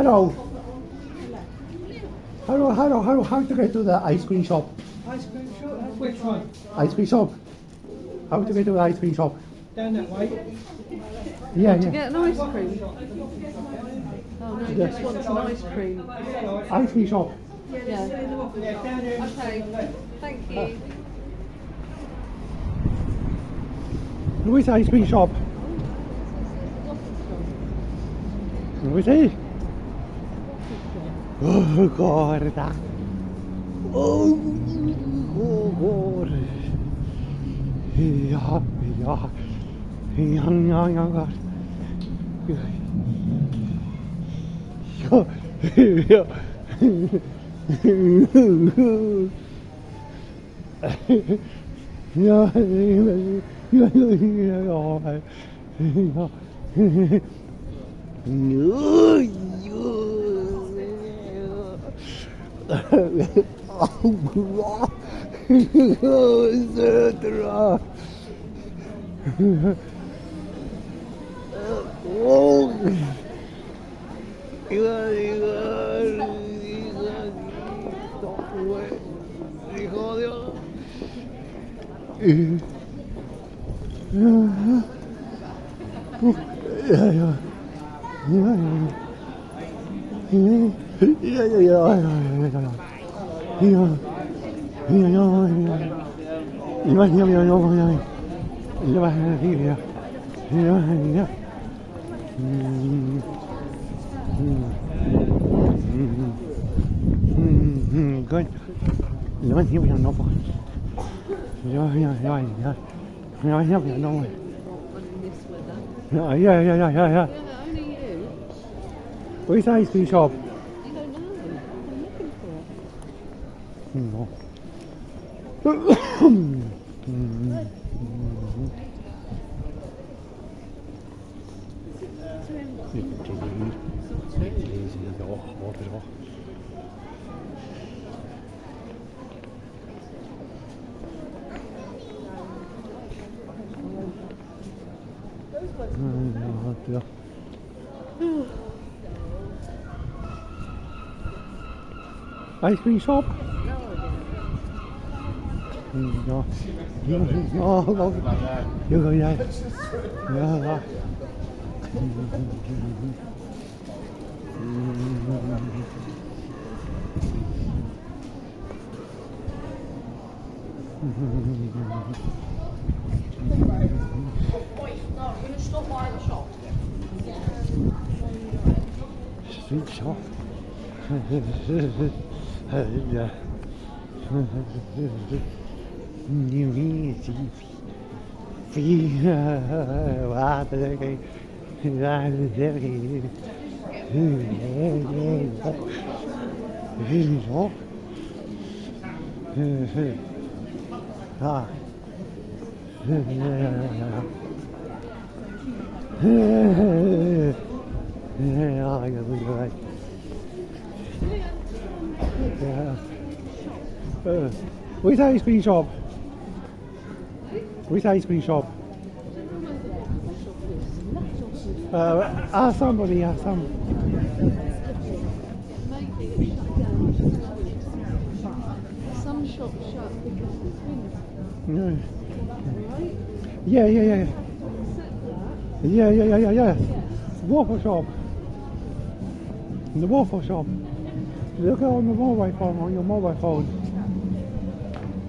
No. Hello, how to get to the ice cream shop? Ice cream shop? Which one? Ice cream shop. How to get to the ice cream shop? Down that way? Yeah, To yeah. get an ice cream? Oh no, he just wants an ice cream. Ice cream shop. Yeah. Yeah, down there. Okay, thank you. Where's the ice cream shop? Where's he? Oh God! Oh God! Ja, ja, ja, ja, ja, Good. Nó hiểu rằng nó phải. Yeah. Only you? Where's the ice cream shop? You don't know. I'm looking for it. No. Ice cream shop? No. You go there. Yeah. Street shop. Where's the ice cream shop? Where's the ice cream shop? Ask somebody, ask some. Maybe it's shut down. Some shops shut because it's winter. Yeah. Right? Yeah. Except that. Yeah. Waffle shop. The waffle shop. Look on the mobile phone, on your mobile phone.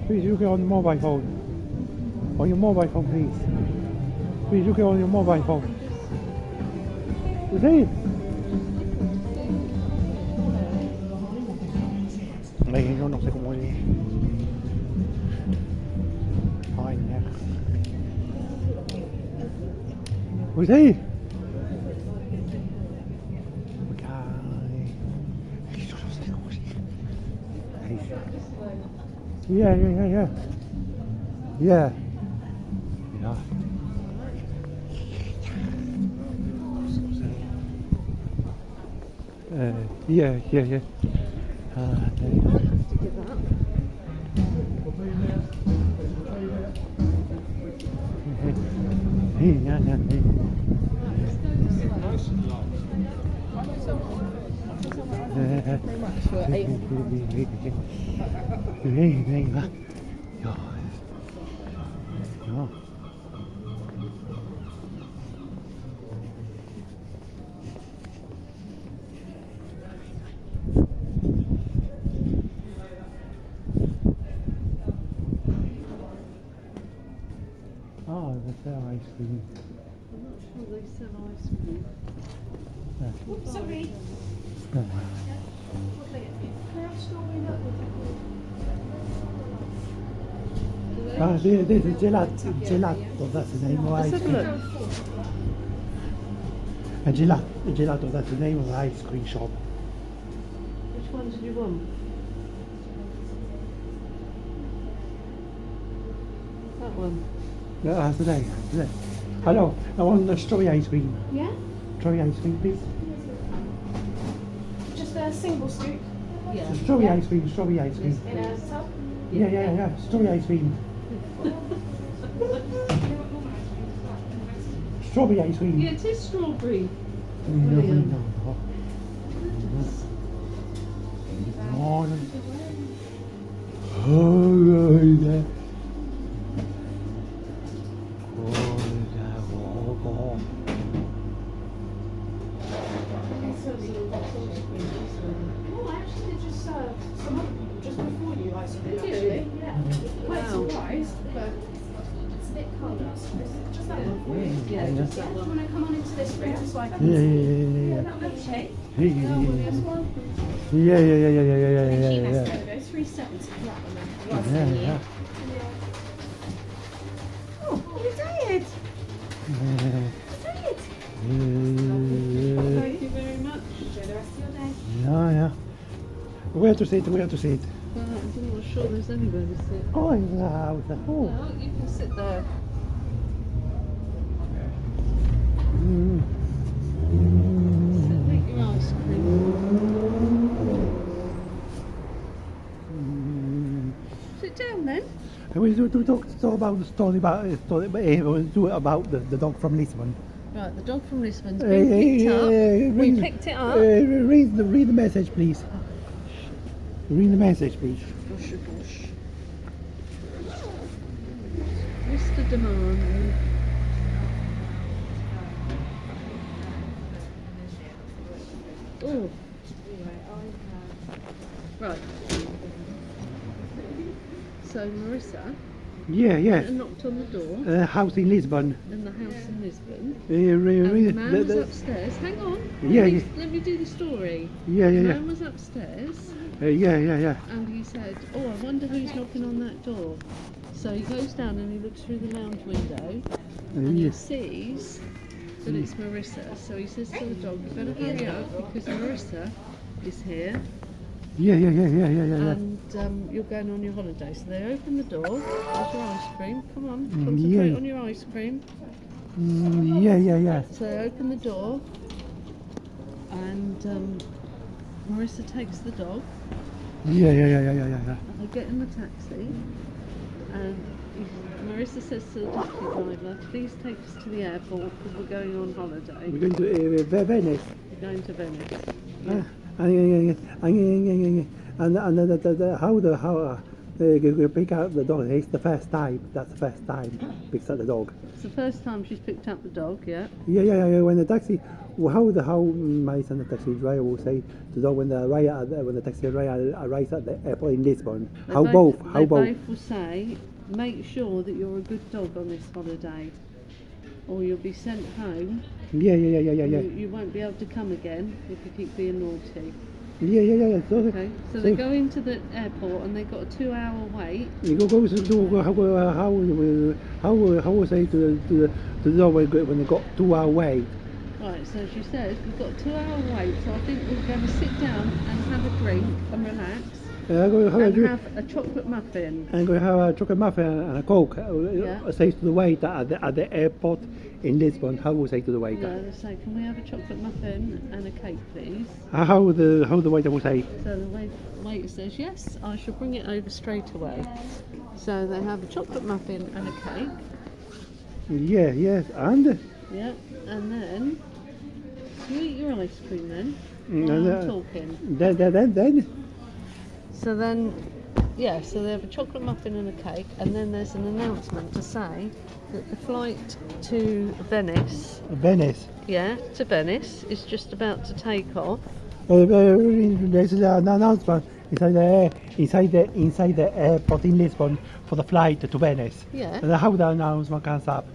Please look on the mobile phone. On your mobile phone, please. Please look on your mobile phone. You see? Ay, yo no sé cómo es. Ay, mierda. You see? Okay. Yeah, yeah, yeah, yeah. Yeah. Yeah. Yeah, yeah, yeah. To give up. Yeah, yeah, yeah. Let's go this way. Very much for 800. Oh, they sell ice cream. I'm not sure they sell ice cream. Sorry. There's a gelato, that's the name of Let's ice have a cream. look. A gelato, that's the name of the ice cream shop. Which one did you want? That one. That's the name. Hello, I want a strawberry ice cream. Yeah? Strawberry ice cream, please. Just a single scoop Yeah. Strawberry ice cream, strawberry ice cream. in a tub. Yeah, strawberry ice cream. Strawberry ice cream. Yeah, it is strawberry. No. Oh, I actually did just serve some other people just before you ice cream, Did you? actually. Yeah. Quite Wow. surprised, but it's a bit cold. It's just that one for you. Yeah, just that Do you one. want to come on into this room just so I can Yeah. Okay. This one. Yeah. There we go, 370 for that one then. Yeah. Oh, you did! You did! Thank you very much. Enjoy the rest of your day. Yeah. Where to sit? Well, I'm not sure there's anywhere to sit. Oh, in the house. Oh. Well, you can sit there. Take your ice cream. Sit down then. And we talk about the story about the dog from Lisbon. Right, the dog from Lisbon's been picked up. We picked it up. Read the message, please. Read the message, please. Gosh. Mr. Demand. Oh. Right. So Marissa Yeah. knocked on the door House in Lisbon. in the house in Lisbon. Read And the man was upstairs. Hang on. Yeah. Let me do the story. Yeah. The man was upstairs Yeah. and he said, "Oh, I wonder who's knocking on that door." So he goes down and he looks through the lounge window and he Yes. sees that it's Marissa. So he says to the dog, "You better hurry up because Marissa is here Yeah. and you're going on your holiday." So they open the door. There's your ice cream. Come on, concentrate yeah. on your ice cream. Yeah. So they open the door and Marissa takes the dog Yeah. and they get in the taxi and Marissa says to the taxi driver, "Please take us to the airport because we're going on holiday. We're going to Venice. We're going to Venice." And how you pick up the dog? It's the first time. That's the first time picks up the dog. It's the first time she's picked up the dog, yeah? Yeah. When the taxi, how my son, the taxi driver, will say to the dog when the taxi arrives at the airport in Lisbon. They How both both? will say, "Make sure that you're a good dog on this holiday or you'll be sent home. Yeah. You won't be able to come again if you keep being naughty." Yeah. Okay, so they go into the airport and they've got a 2-hour wait. You go to how will say to the dog when they got 2 hour wait. Right, so she says, "We've got a 2-hour wait, so I think we're going to sit down and have a drink and relax I'm going to have a and drink. have a chocolate muffin. I'm going to have a chocolate muffin and a Coke. Yeah. I say to the waiter at the airport in Lisbon. How will I say to the waiter? No, they say, can we have a chocolate muffin and a cake, please? How the waiter will say? So the waiter says, yes, I shall bring it over straight away. So they have a chocolate muffin and a cake. Yeah, yes, and Yeah, and then you eat your ice cream then. and, While I'm talking. then So then, yeah, so they have a chocolate muffin and a cake, and then there's an announcement to say that the flight to Venice, Venice. yeah, to Venice, is just about to take off. There's an announcement inside the airport in Lisbon for the flight to Venice. Yeah. And how the announcement comes up?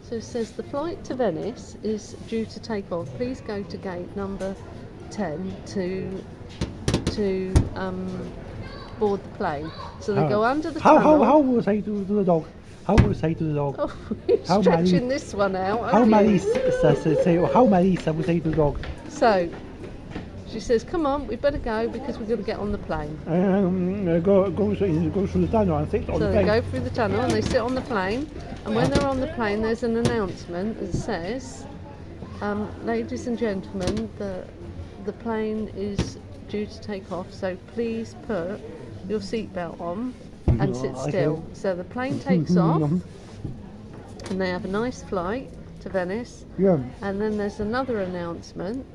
So it says the flight to Venice is due to take off. Please go to gate number 10 to board the plane. So they go under the tunnel. How will I say to the dog? How will I say to the dog? Oh, you're How stretching many- this one out. How aren't you? Marisa say? How Marisa will say to the dog? So she says, come on, we better go because we've got to get on the plane. Go through the tunnel and sit on So the they plane. go through the tunnel and they sit on the plane, and when they're on the plane there's an announcement that says, ladies and gentlemen, the plane is due to take off, so please put your seatbelt on and sit Okay. still. So the plane takes off and they have a nice flight to Venice, Yeah. and then there's another announcement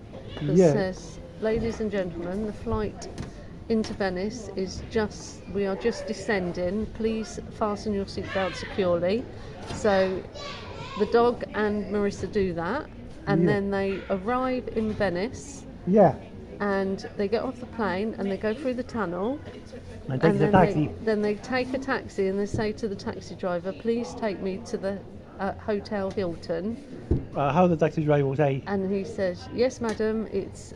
that Yeah. says, ladies and gentlemen, the flight into Venice we are just descending. Please fasten your seatbelt securely. So the dog and Marissa do that, and Yeah. then they arrive in Venice, Yeah. and they get off the plane and they go through the tunnel, And take and the taxi. then they take a taxi and they say to the taxi driver, please take me to the Hotel Hilton. How the taxi driver will say? And he says, yes madam, it's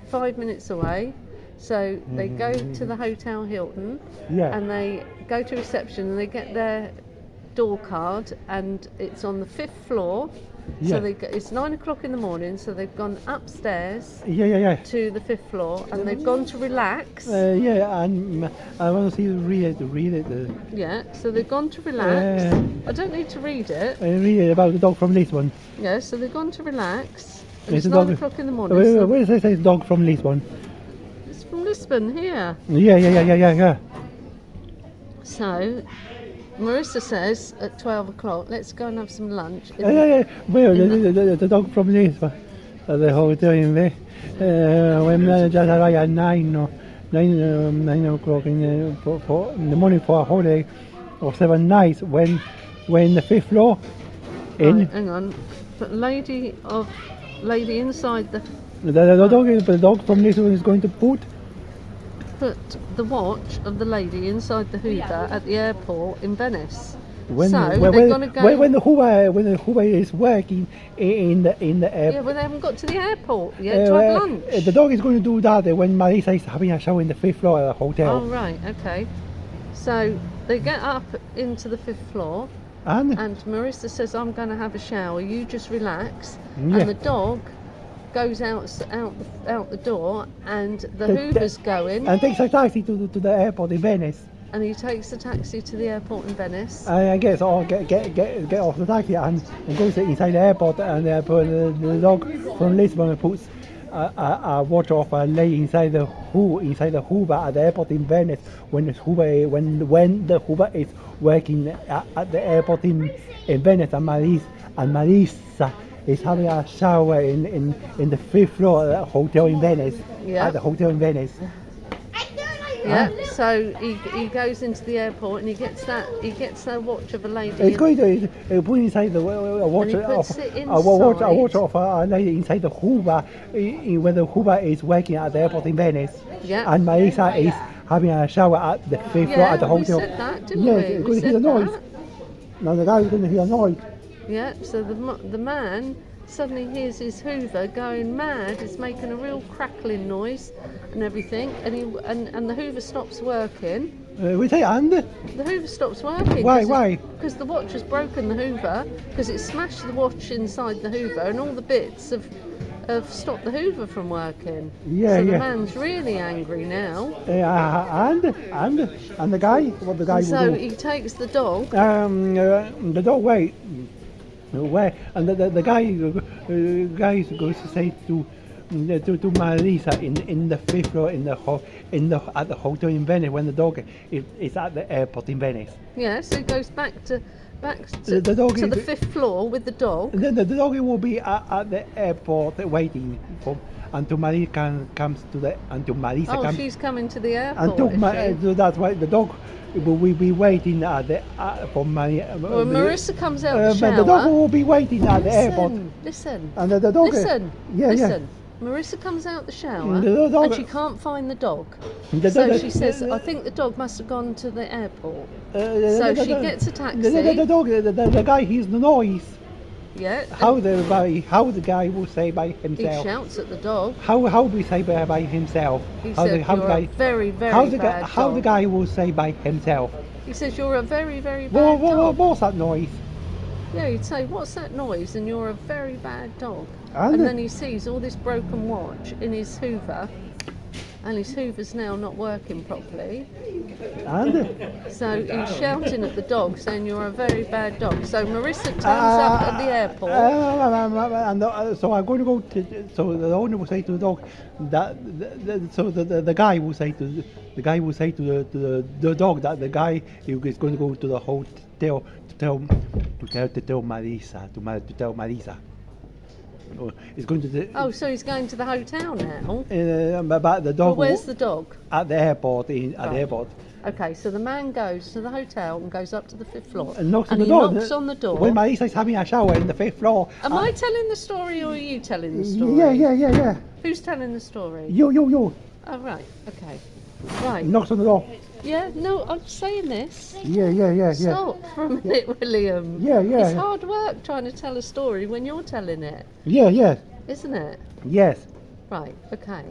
5 minutes away. So they go to the Hotel Hilton, Yeah. and they go to reception and they get their door card, and it's on the 5th floor. Yeah. So it's 9 o'clock in the morning, so they've gone upstairs Yeah. to the 5th floor and they've gone to relax. Yeah, and I want to see read it. Yeah, so they've gone to relax. I don't need to read it. Read it about the dog from Lisbon. Yeah, so they've gone to relax. And It's it's a 9 dog- o'clock in the morning. So Where does it say dog from Lisbon? it's from Lisbon here. Yeah. So Marissa says at 12 o'clock, let's go and have some lunch. Yeah. Well, the dog from Lisbon. At the hotel in there. When I just arrived at 9 o'clock in the morning for a holiday of 7 nights when the 5th floor in. Right, hang on. But lady inside The dog from Lisbon is going to put the watch of the lady inside the Hoover at the airport in Venice. when so when, they're going to go. when the Hoover is working in the yeah, airport. well, they haven't got to the airport yet to have lunch. The dog is going to do that when Marisa is having a show in the 5th floor at the hotel. Oh, right, okay. So they get up into the 5th floor, And and Marissa says, I'm going to have a shower, you just relax. Yeah. And the dog goes out the door, and the Hoover's going, and takes a taxi to the airport in Venice. and he takes the taxi to the airport in Venice. I guess get off the taxi and goes inside the airport, and the dog from Lisbon puts a watch of a lady inside the Hoover at the airport in Venice when the Hoover is working at the airport in Venice, and Marisa is having a shower in the 5th floor at the hotel in Venice. Yeah. At the hotel in Venice. Yeah. So he goes into the airport and he gets that watch of a lady. It's going to put inside the watch And he of puts it a watch inside. of a lady inside the Hoover when the Hoover is working at the airport in Venice. Yeah. And Marisa is having a shower at the 5th floor at the we hotel. said that, didn't Yes, we? it's We going to hear said the noise. that. Now the guy is going to hear noise. Yeah, so the man suddenly hears his Hoover going mad. It's making a real crackling noise and everything, and the Hoover stops working. We say and The Hoover stops working. Why? Because the watch has broken the Hoover, because it smashed the watch inside the Hoover, and all the bits of have stopped the Hoover from working. Yeah, so the yeah. man's really angry now. And the guy, what the guy And will so do? he takes the dog. The dog wait, and the guy is going to say to Marisa in the fifth floor at the hotel in Venice when the dog is at the airport in Venice. Yeah, so he goes back to The dog to is- the fifth floor with the dog. And then the dog will be at the airport waiting for until Marisa comes to the until Marisa Oh, comes she's coming to the airport. until is she? that's why the dog will be waiting at the for Marisa. Well, Marisa comes out the but shower. the dog will be waiting at the airport. Listen. And the dog. Listen. Yeah, Listen. Marissa comes out the shower The dog- and she can't find the dog. The So dog- she says, I think the dog must have gone to the airport. So she gets a taxi. The dog, the guy hears the noise. Yeah. How the guy will say by He himself. shouts at the dog. How we say by himself. He How said, how you're the a guy very, very how bad the dog. guy will say by himself. He says, you're a very, very bad dog. What's that noise? Yeah, he'd say, what's that noise? And you're a very bad dog. And- And then he sees all this broken watch in his Hoover. And his Hoover's now not working properly. And So he's shouting at the dog, saying you're a very bad dog. So Marissa turns up at the airport. So I'm going to go to. So the owner will say to the dog that. So the guy will say to the dog that the guy is going to go to the hotel to tell Marisa. He's going to the. Oh, so he's going to the hotel now? But the dog. Well, where's the dog? At the airport. At Right. the airport. Okay, so the man goes to the hotel and goes up to the fifth floor. And knocks on he the door. knocks on the door. When Marisa is having a shower in the fifth floor. Am I telling the story or are you telling the story? Yeah. Who's telling the story? You. Oh, right, okay. Right. Knocks on the door. Yeah, no, I'm saying this. Yeah. Stop for a minute, William. Yeah. It's hard work trying to tell a story when you're telling it, Yeah. isn't it? Yes. Right, okay.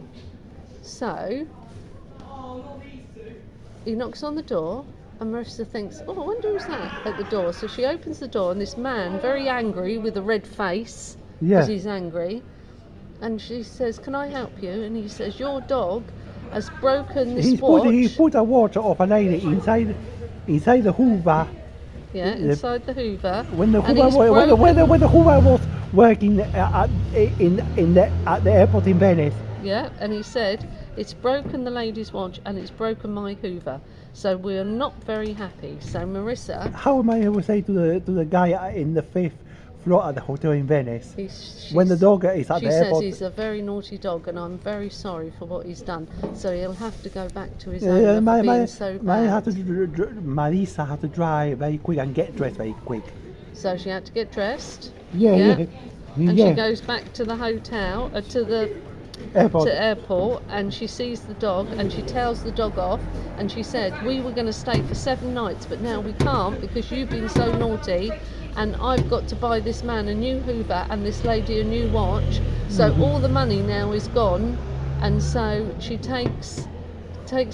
So, he knocks on the door, and Marissa thinks, oh, I wonder who's that at the door. So she opens the door, and this man, very angry, with a red face, Yeah. because he's angry, and she says, can I help you? And he says, your dog has broken this watch. He put a watch of a lady inside the Hoover. Yeah, inside the Hoover. When the and Hoover he's when broken- the Hoover was working at the airport in Venice. Yeah, and he said, it's broken the lady's watch and it's broken my Hoover. So we're not very happy. So Marissa, How am I able to say to the guy in the fifth floor at the hotel in Venice when the dog is at she the says airport? he's a very naughty dog and I'm very sorry for what he's done. So he'll have to go back to his owner for being so bad. Marisa had to drive very quick and get dressed very quick. So she had to get dressed. Yeah. And she goes back to the hotel, to the Airport. airport, and she sees the dog and she tells the dog off, and she said, we were going to stay for 7 nights, but now we can't because you've been so naughty and I've got to buy this man a new Hoover and this lady a new watch, so all the money now is gone. And so she takes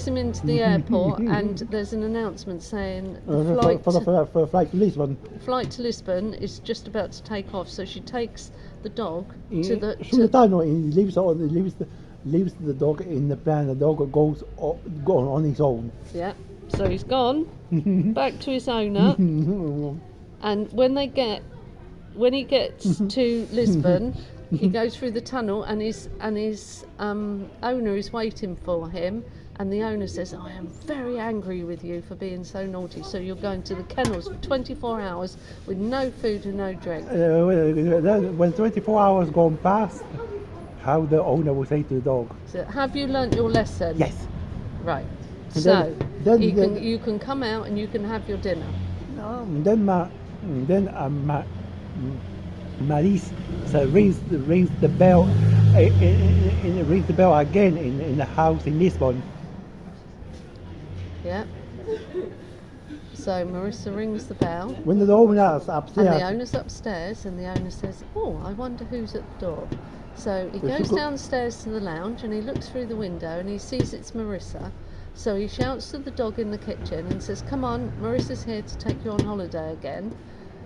him into the airport, and there's an announcement saying the for flight to Lisbon. flight to Lisbon is just about to take off. So she takes the dog to the Sultano leaves the dog in the plane. The dog goes on his own. yeah. So he's gone back to his owner, and when he gets to Lisbon, he goes through the tunnel, and his owner is waiting for him. And the owner says, I am very angry with you for being so naughty. So you're going to the kennels for 24 hours with no food and no drink. When 24 hours gone past, how the owner will say to the dog, So have you learnt your lesson? yes. Right. And So then- you can come out and you can have your dinner. Marisa rings the bell. Rings the bell again in the house in Lisbon. Yeah. So Marissa rings the bell. When the owner's And upstairs. the owner's upstairs, and the owner says, oh, I wonder who's at the door. So he goes downstairs to the lounge and he looks through the window and he sees it's Marissa. So he shouts to the dog in the kitchen and says, come on, Marissa's here to take you on holiday again.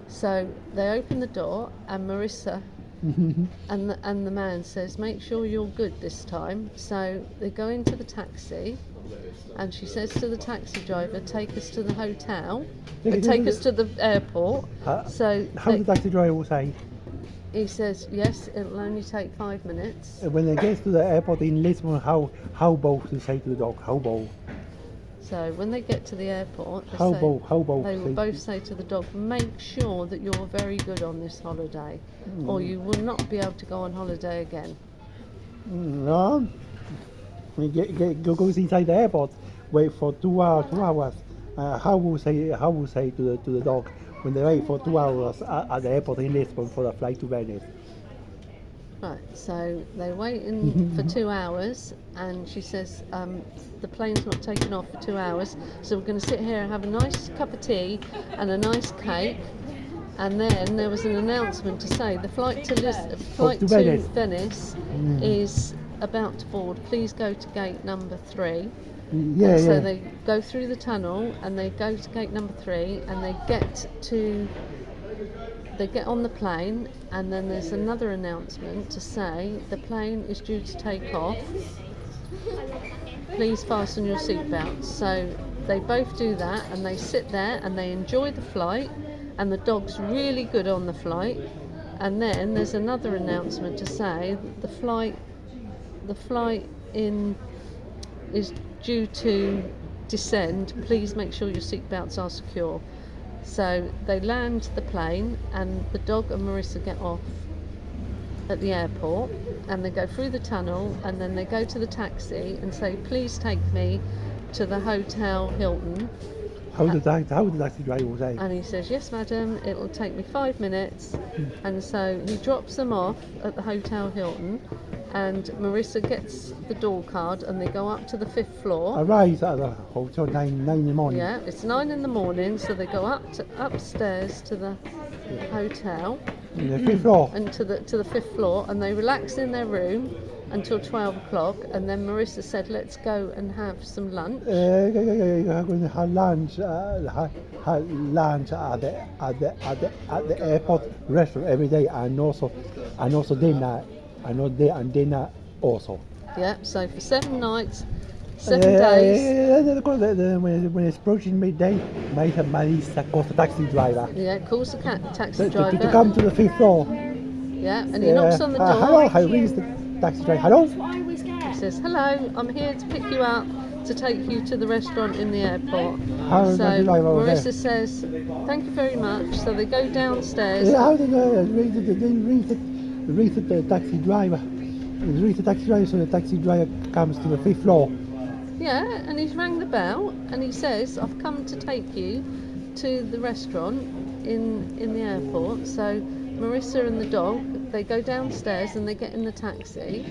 So they open the door and Marissa And the man says, make sure you're good this time. So they go into the taxi, and she says to the taxi driver, take us to the hotel, take us to the airport. So How did the taxi driver say? he says, yes, it'll only take 5 minutes. When they get to the airport in Lisbon, how bold to say to the dog? How bold? So when they get to the airport, they How say- bold? they will both say to the dog, make sure that you're very good on this holiday, or you will not be able to go on holiday again. No. Go inside the airport. Wait for 2 hours. How will say to the dog when they wait for 2 hours at the airport in Lisbon for the flight to Venice? Right, so they wait in for 2 hours, and she says, the plane's not taking off for 2 hours, so we're going to sit here and have a nice cup of tea and a nice cake. And then there was an announcement to say the flight to Venice is about to board. Please go to gate number 3. So they go through the tunnel and they go to gate number 3, and they get on the plane, and then there's another announcement to say the plane is due to take off. Please fasten your seatbelts. So they both do that, and they sit there and they enjoy the flight, and the dog's really good on the flight. And then there's another announcement to say the flight in is due to descend. Please make sure your seatbelts are secure. So they land the plane, and the dog and Marissa get off at the airport, and they go through the tunnel, and then they go to the taxi and say, please take me to the Hotel Hilton. How did the taxi driver say? And he says, yes madam, it will take me 5 minutes. And so he drops them off at the Hotel Hilton, and Marissa gets the door card, and they go up to the 5th floor. Arrives at the hotel 9 in the morning. Yeah, it's 9 in the morning, so they go upstairs to the hotel. The 5th floor. And to the 5th floor, and they relax in their room until 12 o'clock, and then Marissa said, let's go and have some lunch. Going to have lunch at the airport restaurant every day, and also dinner, dinner also. Yeah, so for 7 nights, 7 days. When it's approaching midday, Marissa calls the taxi driver. Yeah, calls the taxi driver. To come to the 5th floor. Yeah, and he knocks on the door. Hello, how is the taxi driver? Hello? He says, hello, I'm here to pick you up to take you to the restaurant in the airport. How So taxi driver over there? Marissa says, thank you very much. So they go downstairs. How did they reach the taxi driver? Reach the taxi driver, so the taxi driver comes to the 5th floor. Yeah, and he's rang the bell, and he says, I've come to take you to the restaurant in the airport. So Marissa and the dog, they go downstairs and they get in the taxi,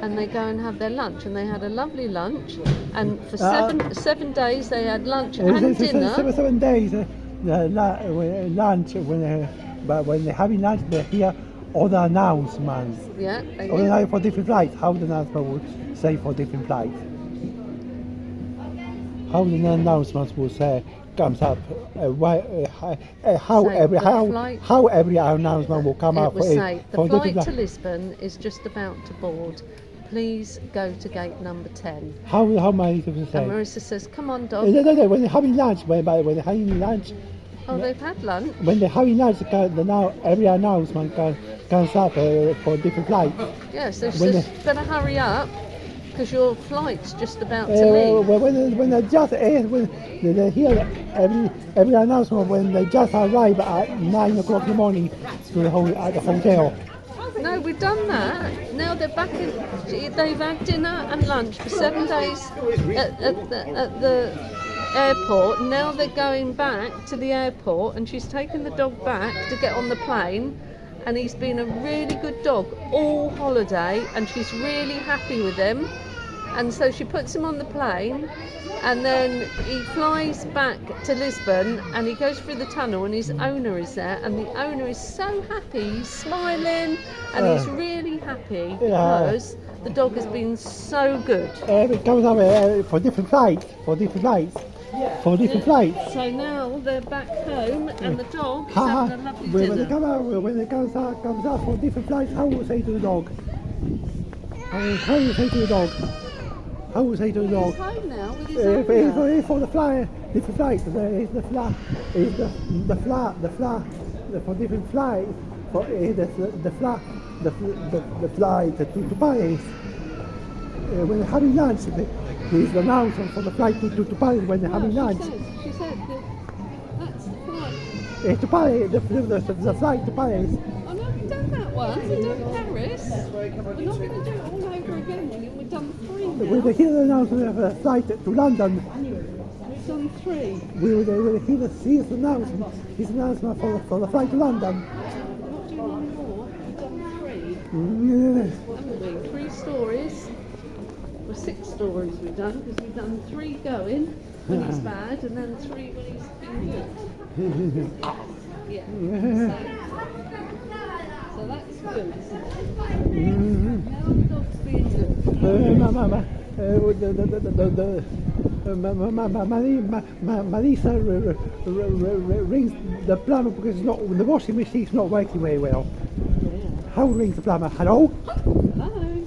and they go and have their lunch. And they had a lovely lunch, and for 7 days they had lunch and dinner. 7 days lunch. But when they're having lunch, they hear other announcements. Yeah, For different flights. How the announcement would say for different flights. How the announcements would say comes up. How every announcement will come It up will say, the for flight different to Lisbon is just about to board. Please go to gate number 10. How many people say? And Marissa says, come on, dog. No. When they're having lunch, when they're having lunch. Oh, they've had lunch. When they're having lunch, every announcement comes up for different flights. Yeah, so she says, better hurry up, because your flight's just about to leave. When they just when they hear every announcement when they just arrive at 9 o'clock in the morning to at the hotel. No, we've done that. Now they're back in. They've had dinner and lunch for 7 days at the airport. Now they're going back to the airport, and she's taken the dog back to get on the plane. And he's been a really good dog all holiday, and she's really happy with him. And so she puts him on the plane, and then he flies back to Lisbon, and he goes through the tunnel, and his owner is there, and the owner is so happy. He's smiling, and he's really happy because the dog has been so good. It comes up for different flights. for different flights. So now they're back home and the dog is Ha having a lovely when they dinner. come out, when they comes out for different flights, how will say to the dog? How will say to the dog? How will say to the dog? He's home now with his owner. If for the fly, different flights, it's the fly, it's the for different flights, for the flight to Paris. When they're having lunch, there's the announcement for the flight to Paris when they're having lunch. She said that that's the flight. To Paris, the flight to Paris. Oh no, we've done that once. We've done Paris. We're not going to do it all over again. We've done 3 now. When they hear the announcement of a flight to London, We've done 3. we will hear his announcement for the flight to London. We're not doing any more. We've done 3. Yes. Haven't we? 3 stories. Well, 6 stories we've done because we've done 3 going when he's bad and then 3 when he's been good. Yeah. So that's good. Now the dog's being good. Marisa rings the plumber because the washing machine's not working very well. How rings the plumber? Hello? Hello.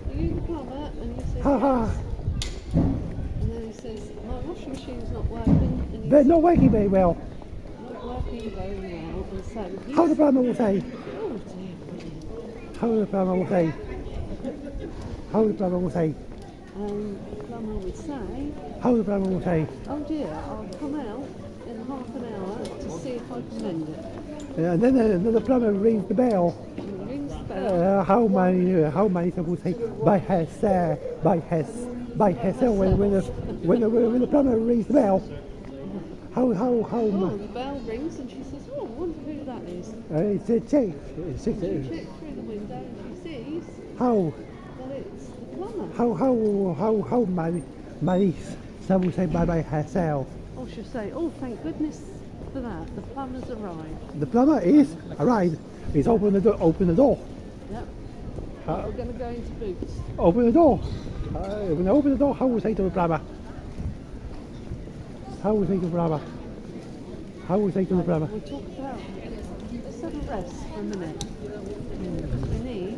Are you the plumber? And he says, Ha. and then he says, my washing machine's not working. And he They're says, not working very well. not working very well. And so he's, How the plumber will say? oh dear. How the plumber will say? How the plumber will say? The plumber would say, How the plumber will say? oh dear, I'll come out in half an hour to see if I can mend it. And then the plumber rings the bell. And he rings the bell. How many people say by herself when the plumber rings the bell? How Oh, the bell rings and she says, oh, I wonder who that is. it's a check. She checks through the window and she sees How that it's the plumber. how Maris will say by herself. Oh, she'll say, oh, thank goodness for that. The plumber's arrived. The plumber is arrived. He's open the door. Open the door. Yep. We're going to go into boots. Open the door. When I open the door, how will say to the plumber? How will say to the plumber? How will say to the plumber? We'll talk about, let's have a rest for a minute. We need,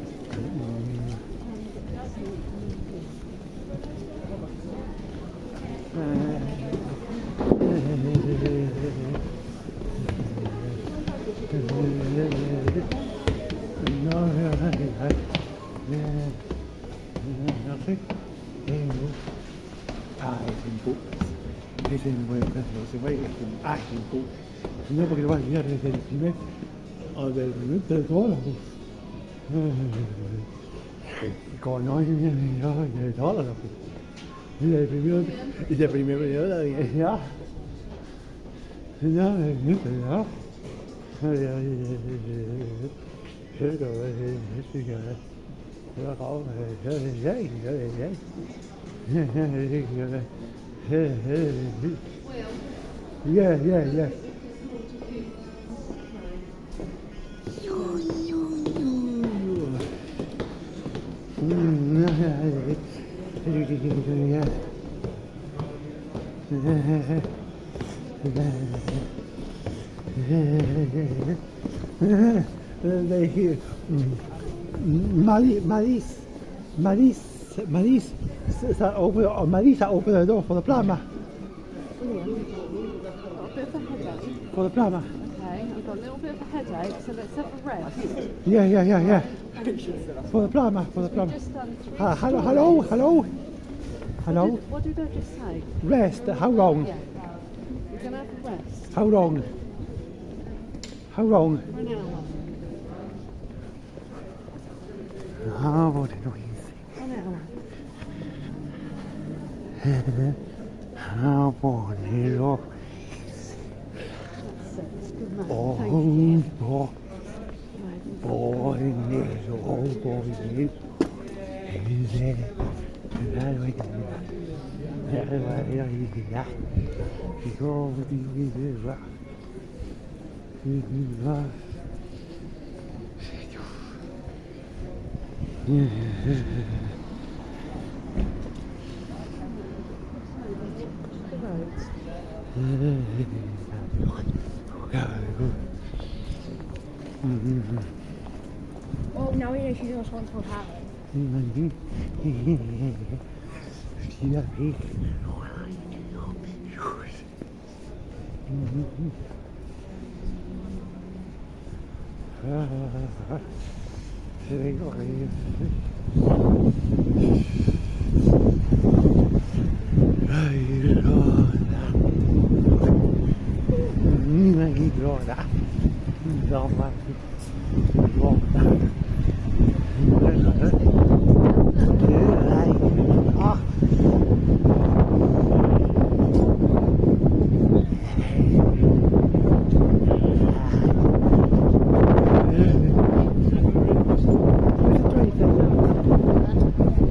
No, porque va a llegar desde el primer o del minuto de todo. Còn nói về đó là về primero y de primero yo la dije ya ya yeah. They hear Marisa opened the door for the plumber. got a bit of a headache. For the plumber. Okay, I've got a little bit of a headache, so let's have a rest. Yeah. For the plumber. We've just done 3 Hello. What did I just say? Rest. How long? Yeah. We're going to have a rest How long? for an hour. What did we An hour. say? How boy, That's it. It's good man. Thank you. Oh, now we know she's also on top of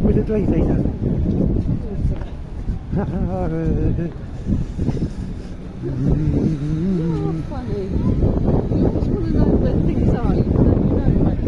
With a tray thing. You're funny. You just want to know where things are. You know where they are.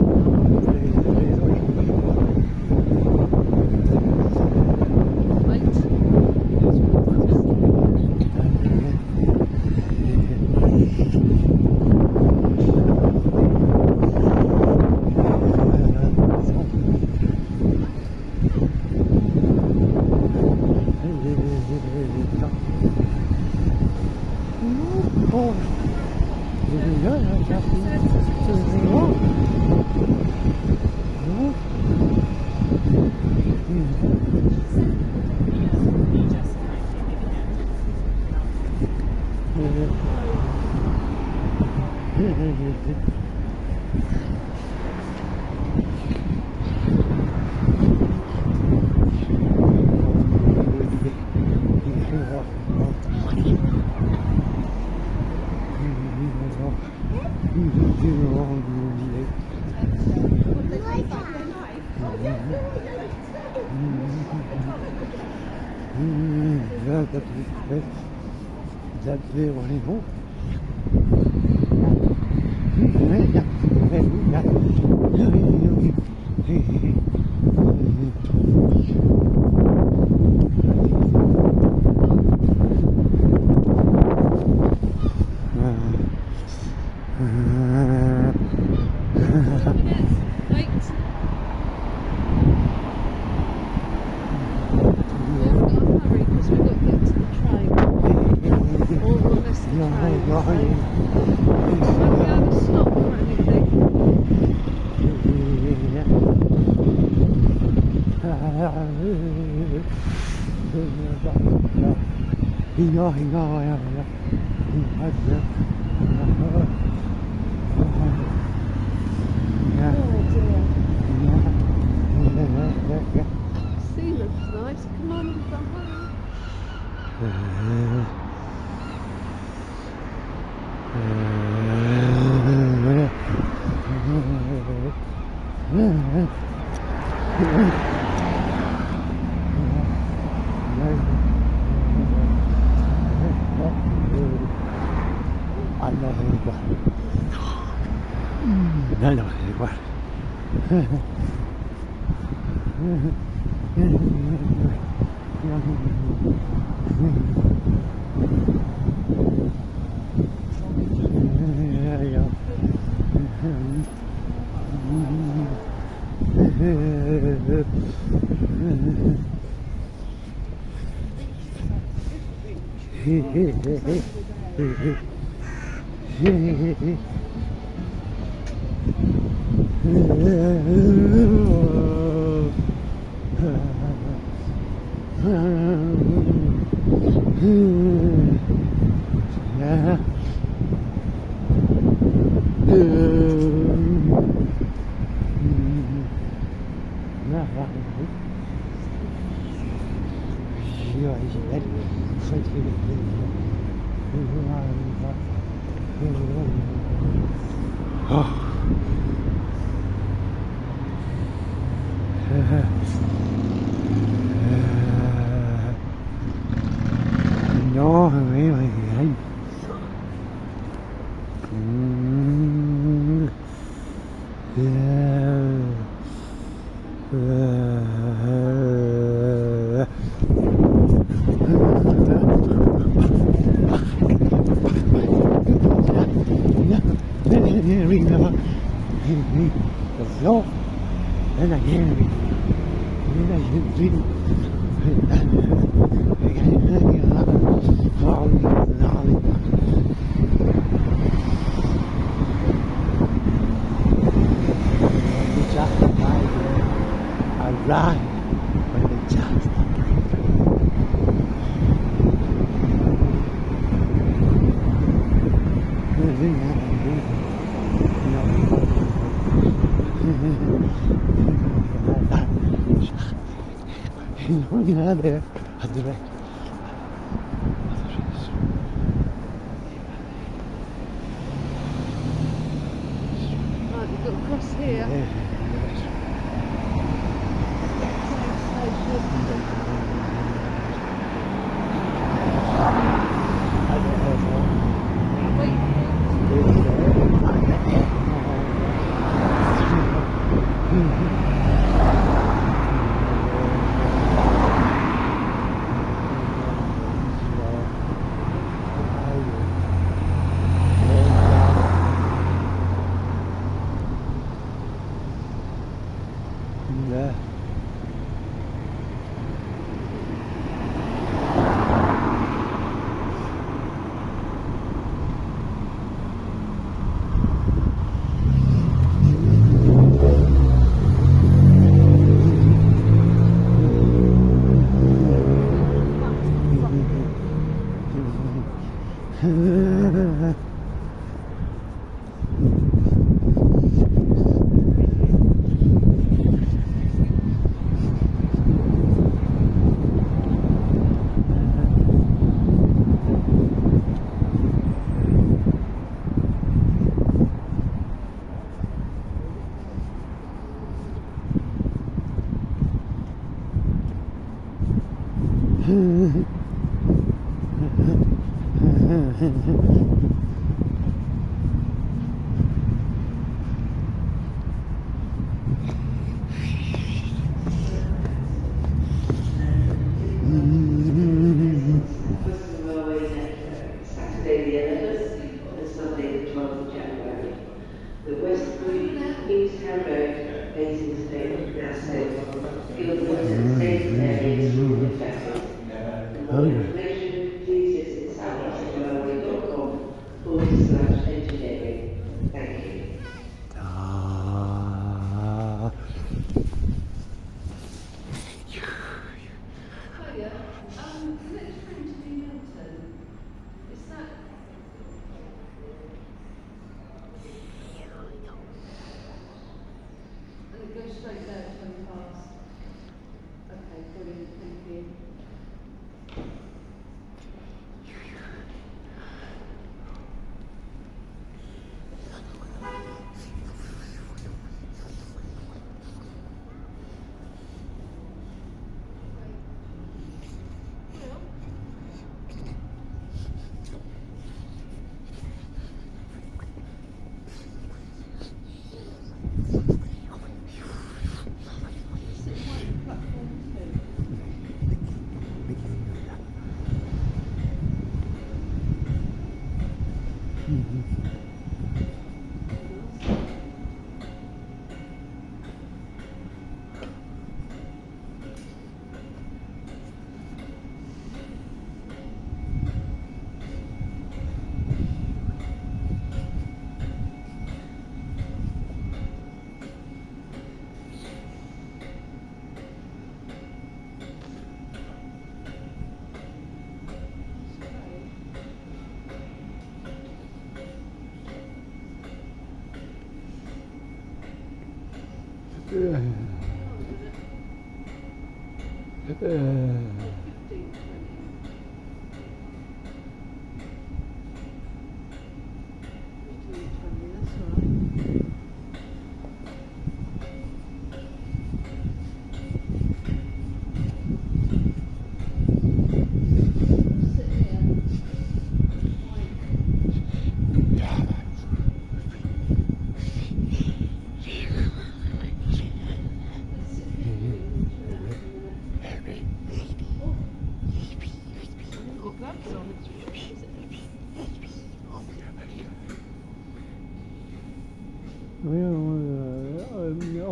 Wait. That's the one in home. Sea looks nice. Come on, we've got home. there at the back. Right, we've got across here. Yeah. Saturday the 11th and Sunday the 12th of January. The Westbury Queenstown Road Basing Station now safe. Guildford and adjacent areas will be affected. For more information, please visit southeasterrailway.com/engineering. Thank you. Hiya, the next train to be Milton, is that... And it goes straight there at 20 past. Okay, brilliant, thank you.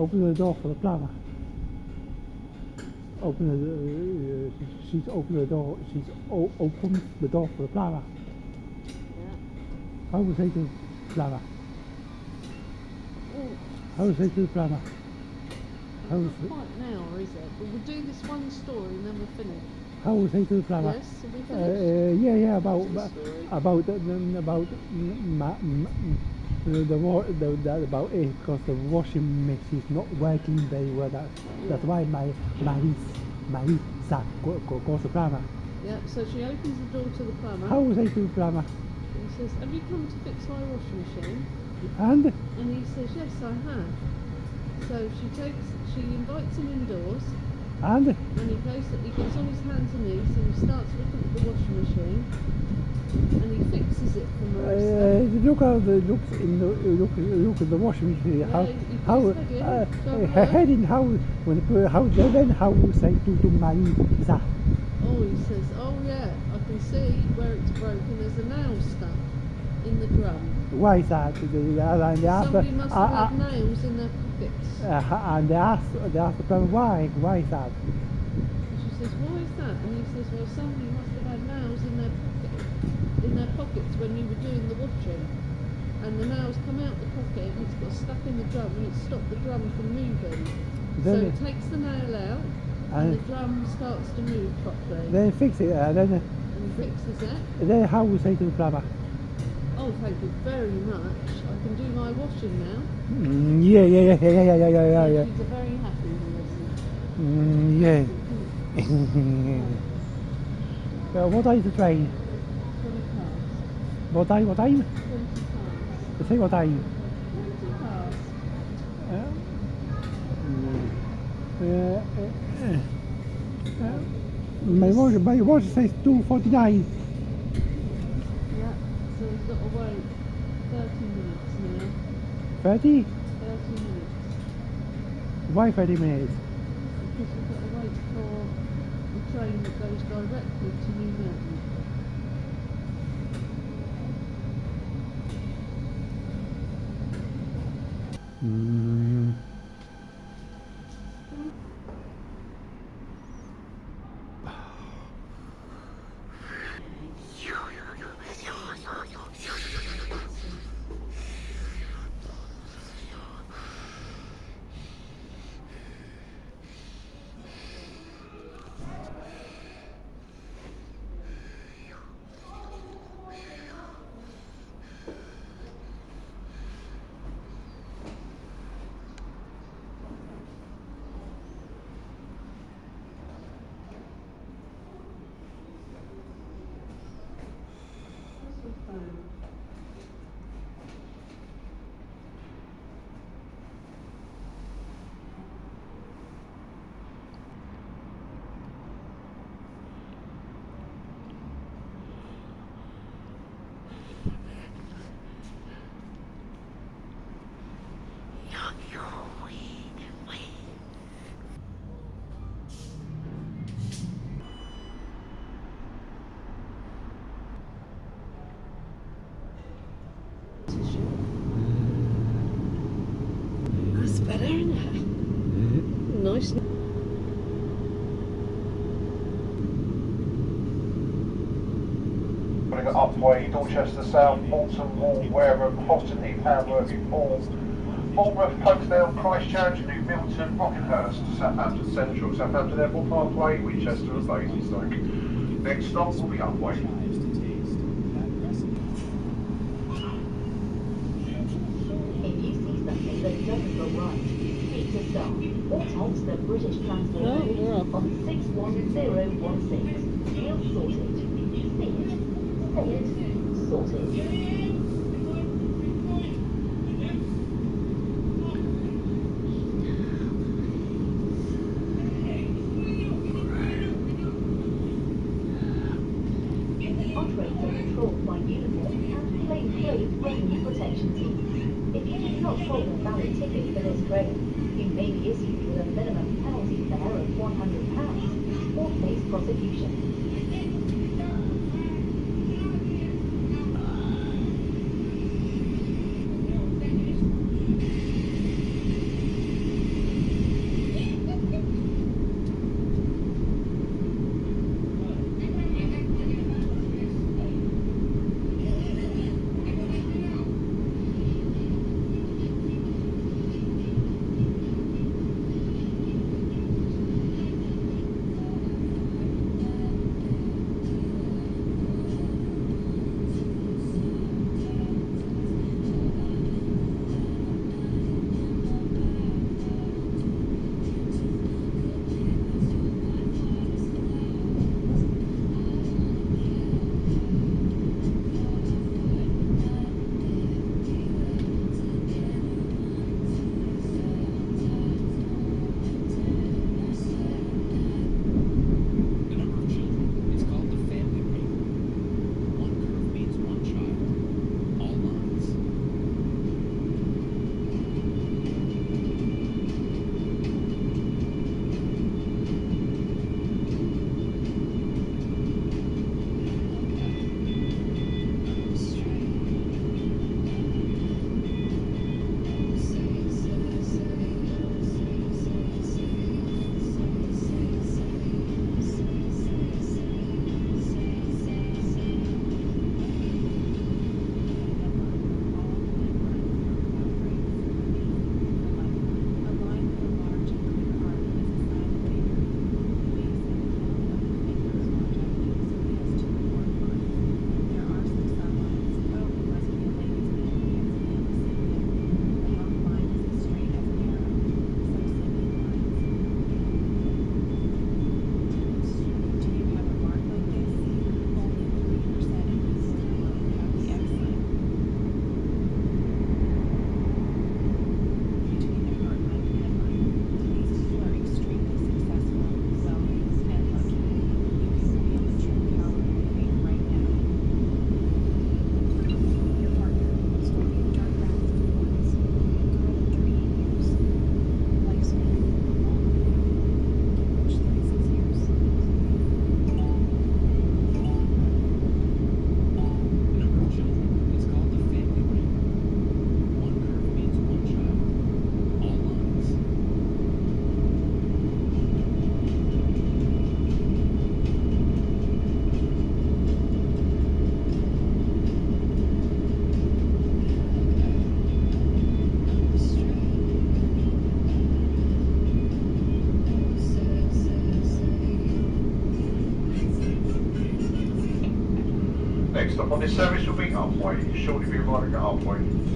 open the door for the plumber. She's opened the door. Opened the door for the plumber. Yeah. How was they to the plumber? Oh, How was they to the plumber? How was not quite now, is it? But we'll do this one story and then we'll finish. how was they to the plumber? Yes, have we finished? Yeah. About it because the washing machine is not working very well. That's why Marisa goes to plumber. Yeah, so she opens the door to the plumber. How was they to the plumber? He says, have you come to fix my washing machine? And And he says, yes, I have. So she invites him indoors, and he gets on his hands and knees and he starts looking at the washing machine, and he fixes it for Marissa. look at the washing machine. Yeah, Her heading how was they to Marisa? Oh, he says, oh yeah, I can see where it's broken. There's a nail stuck in the drum. Why is that? Somebody must have had nails in their pockets. And they asked the plumber why is that? She says, why is that? And he says, well, somebody must have had nails in their pockets when you were doing the washing. And the nails come out the pocket and it's got stuck in the drum and it's stopped the drum from moving. So it takes the nail out and the drum starts to move properly. Then fix it And he fixes it. Then how would say to the plumber? Oh, thank you very much. I can do my washing now. Yeah. She's a very happy person. Yeah. What time is the train? 20 past. What time? 20 past. Say what time? 20 past. My watch says 2:49. Yeah, so we've got to wait 30 minutes now. 30? 30 minutes. Why 30 minutes? Because we've got to wait for the train that goes directly to New Milton. That's better, isn't it? Nice. Upway, Dorchester South, Milton Wall, Wareham, Hostonheath, Hamworth, Bournemouth, Folkestone, Christchurch, New Milton, Brockenhurst, Southampton Central, Southampton Airport Parkway, Winchester and Basingstoke. Next stop will be Upway. If you see something that doesn't go right, speak to staff or text the British Transport Office on 61016. We'll sort it. See it. Say it. Sort it. Operates are controlled by uniform and plainclothes revenue protection teams. If you do not hold a valid ticket for this train, you may be issued with a minimum penalty fare of £100 or face prosecution. Next stop on this service will be Upway. You'll shortly be arriving at Upway.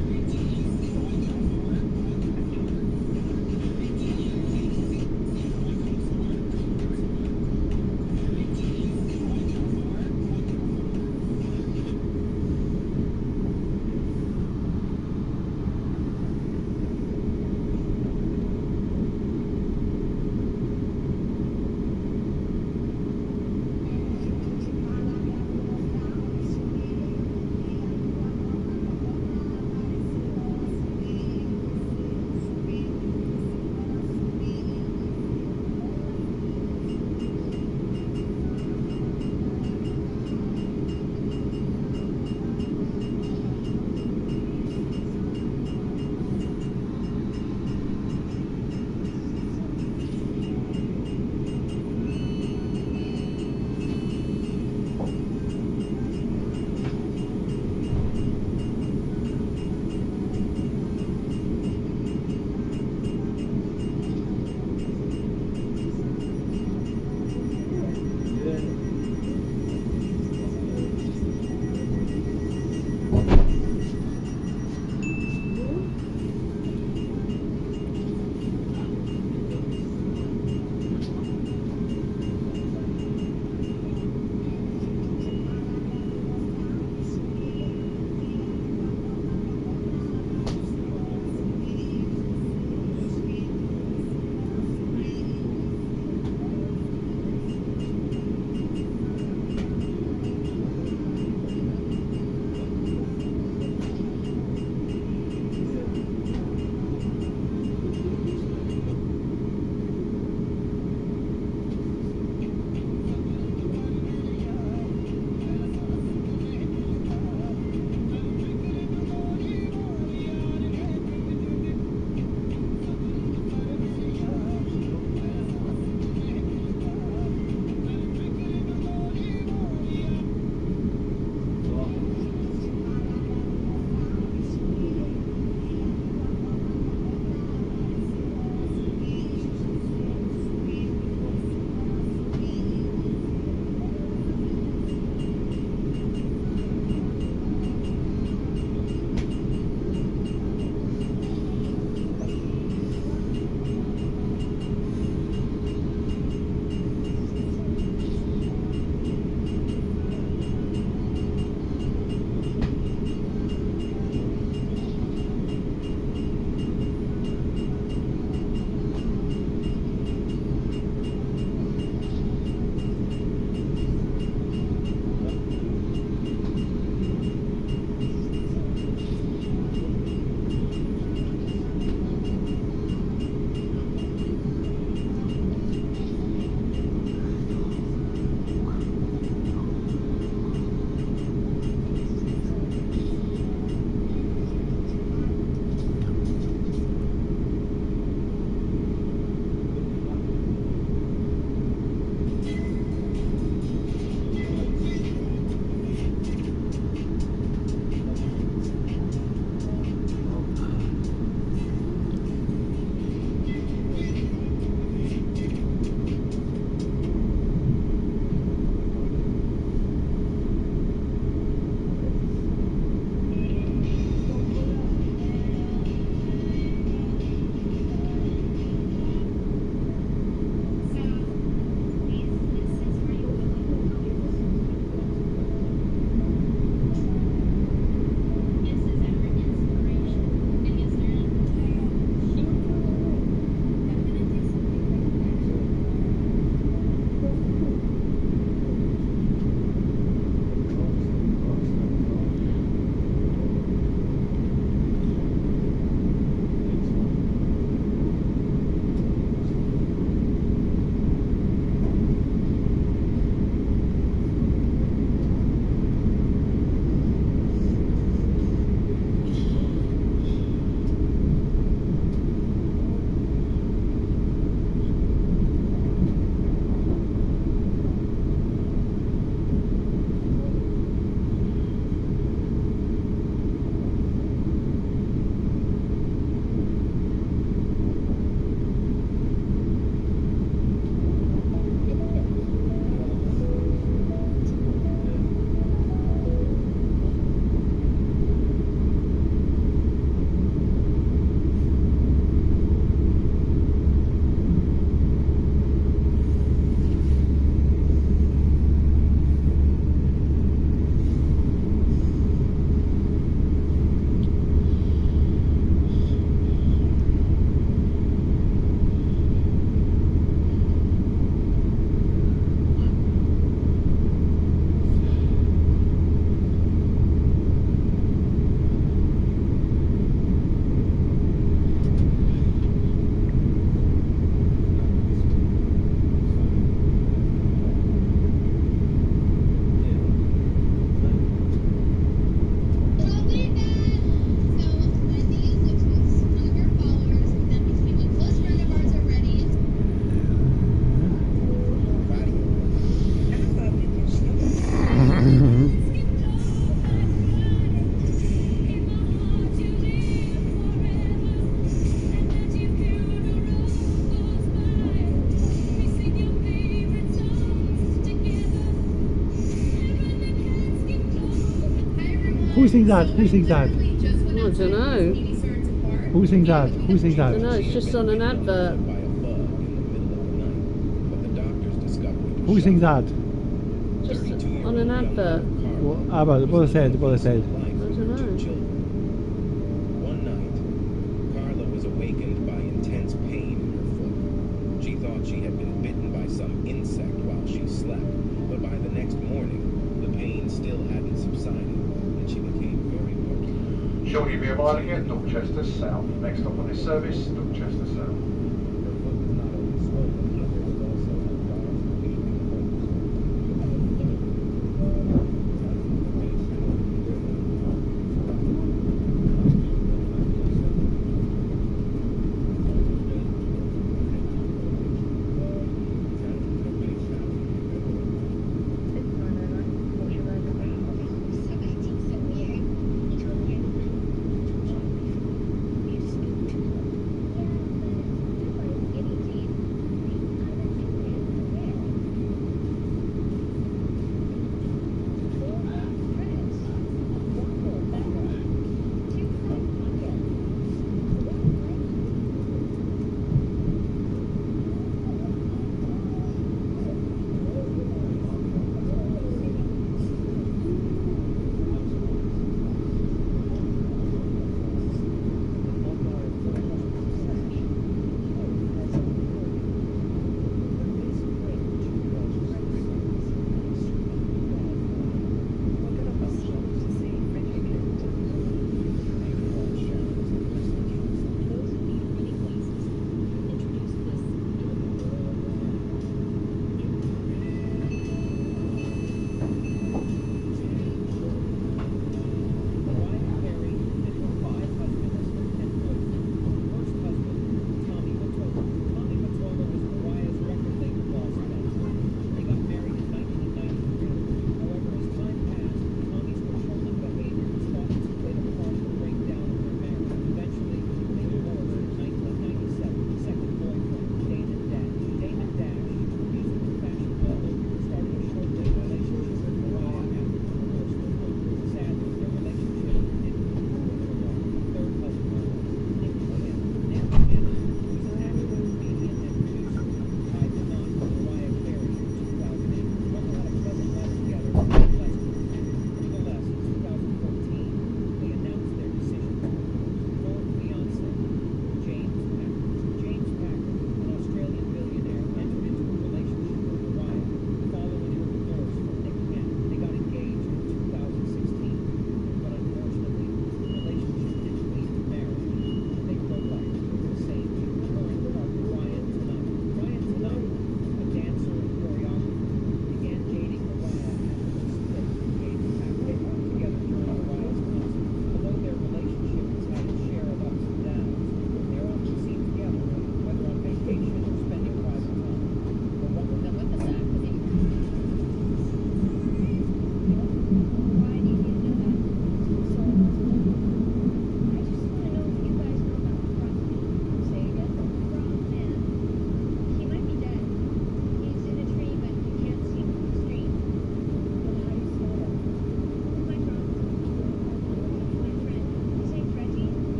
Who sings that? Who sings that? I don't know. Who sings that? Who sings I that? don't know, it's just on an advert. Who sings that? Just on an advert. The brother said. I don't know. One night, Carla was awakened by intense pain in her foot. She thought she had been bitten by some insect while she slept, but by the next morning, the pain still hadn't subsided, and she became very worried. Shortly be a mile again, Dorchester South. Next stop on this service, Dorchester South.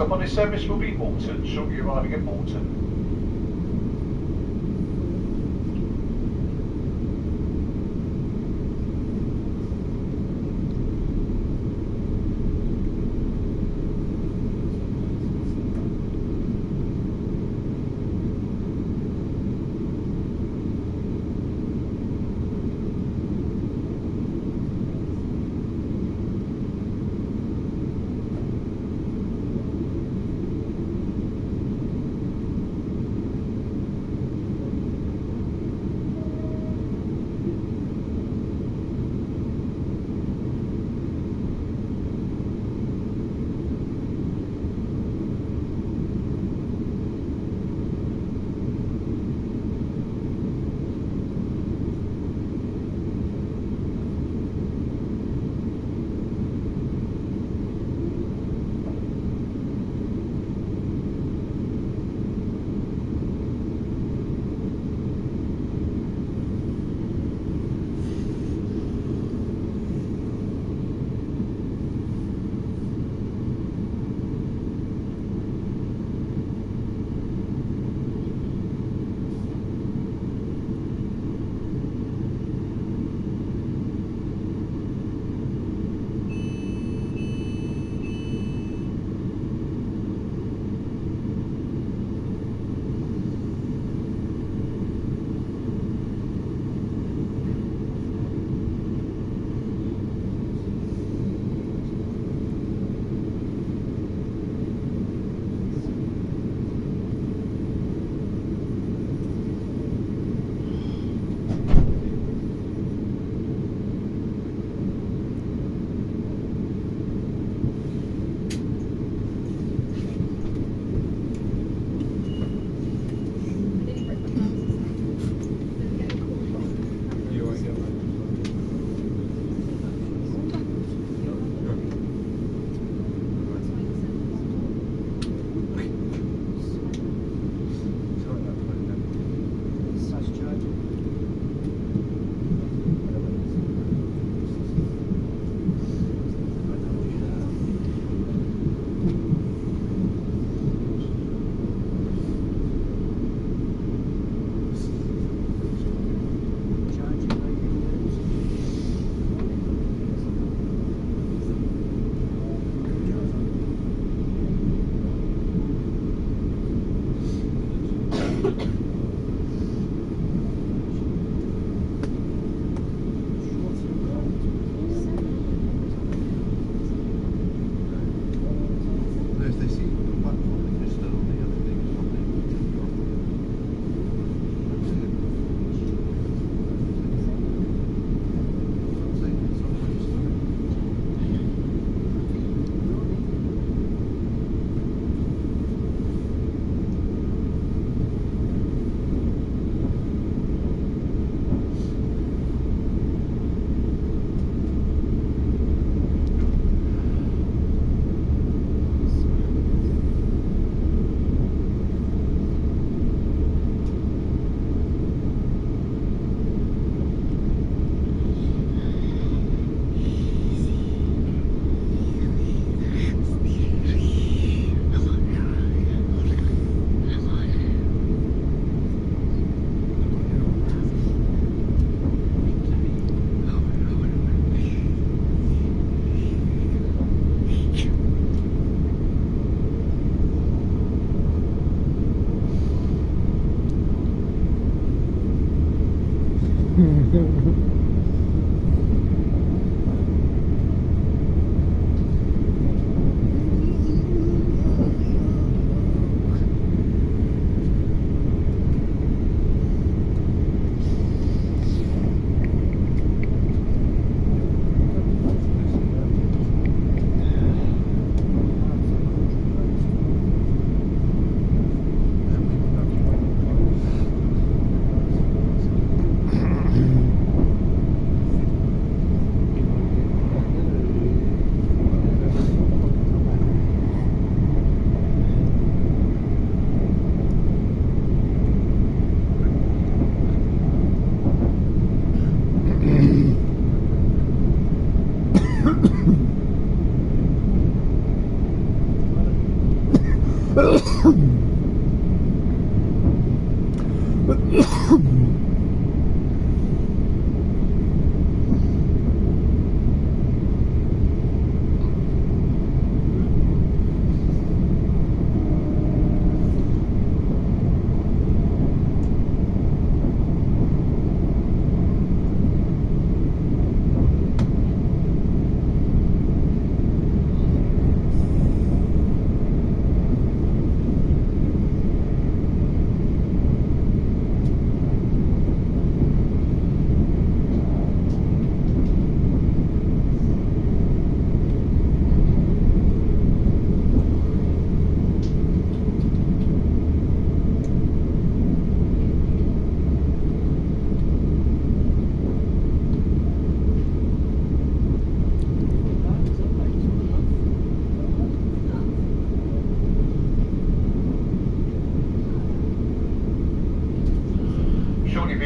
stop on this service will be Milton. Shortly arriving at Milton.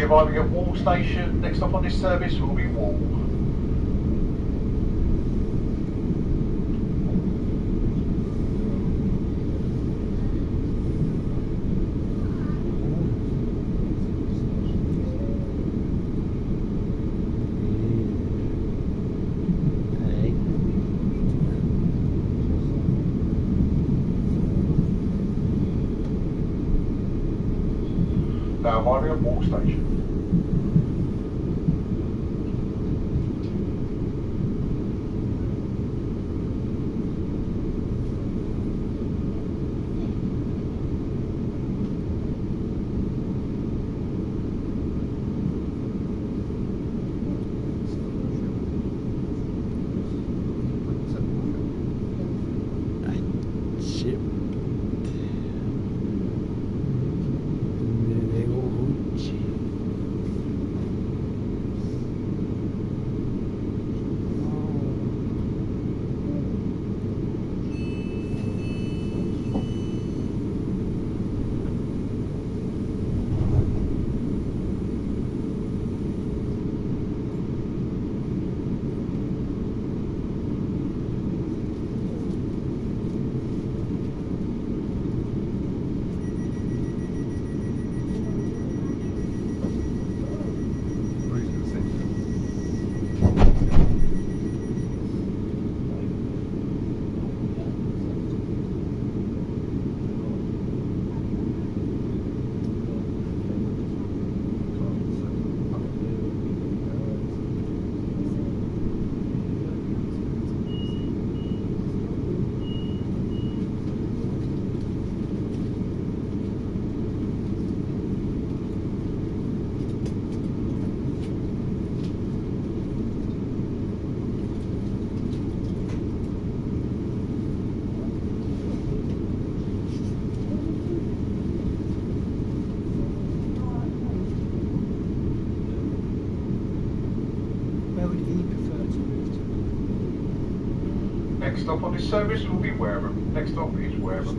You're arriving at Wall Station. Next stop on this service will be Wall. Now arriving at Wall Station. Next stop on this service will be Wareham. Next stop is Wareham.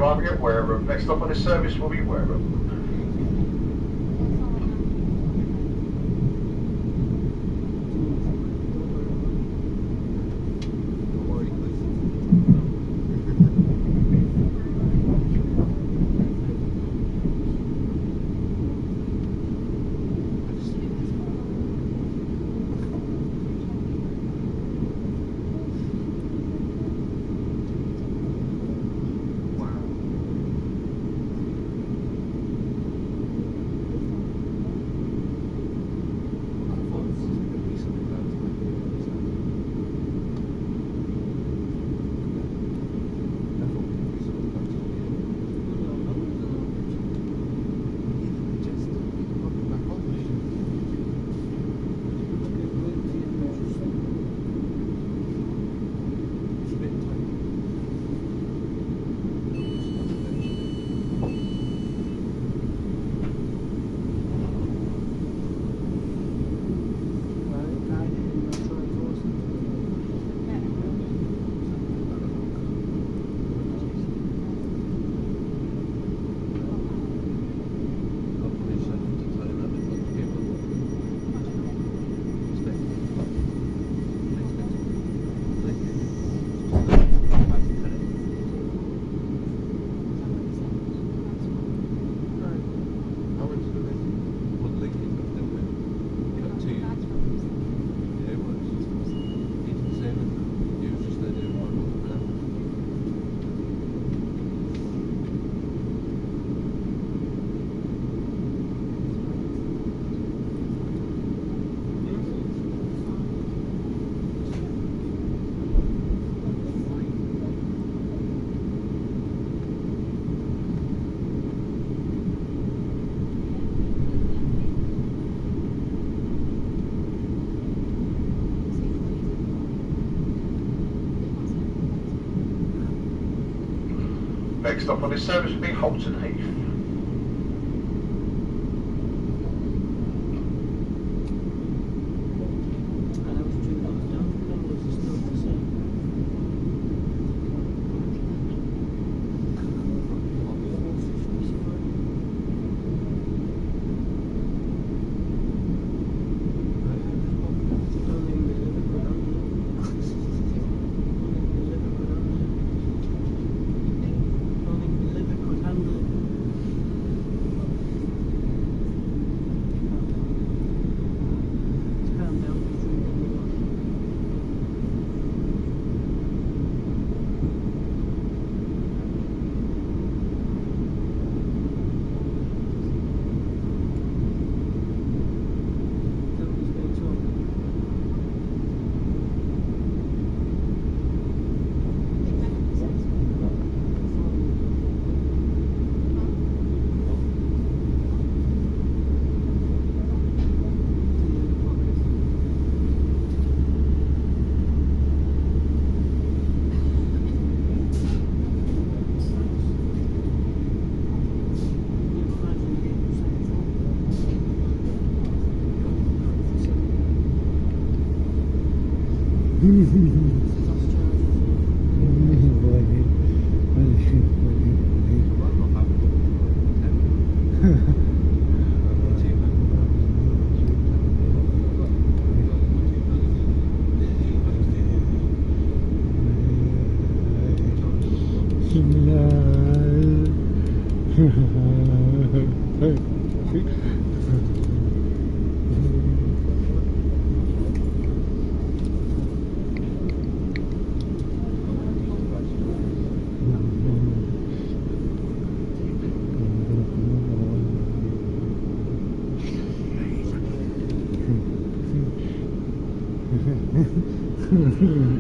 arriving at Weymouth. Next stop on this service will be Weymouth. Next stop on this service will be Holton Heath.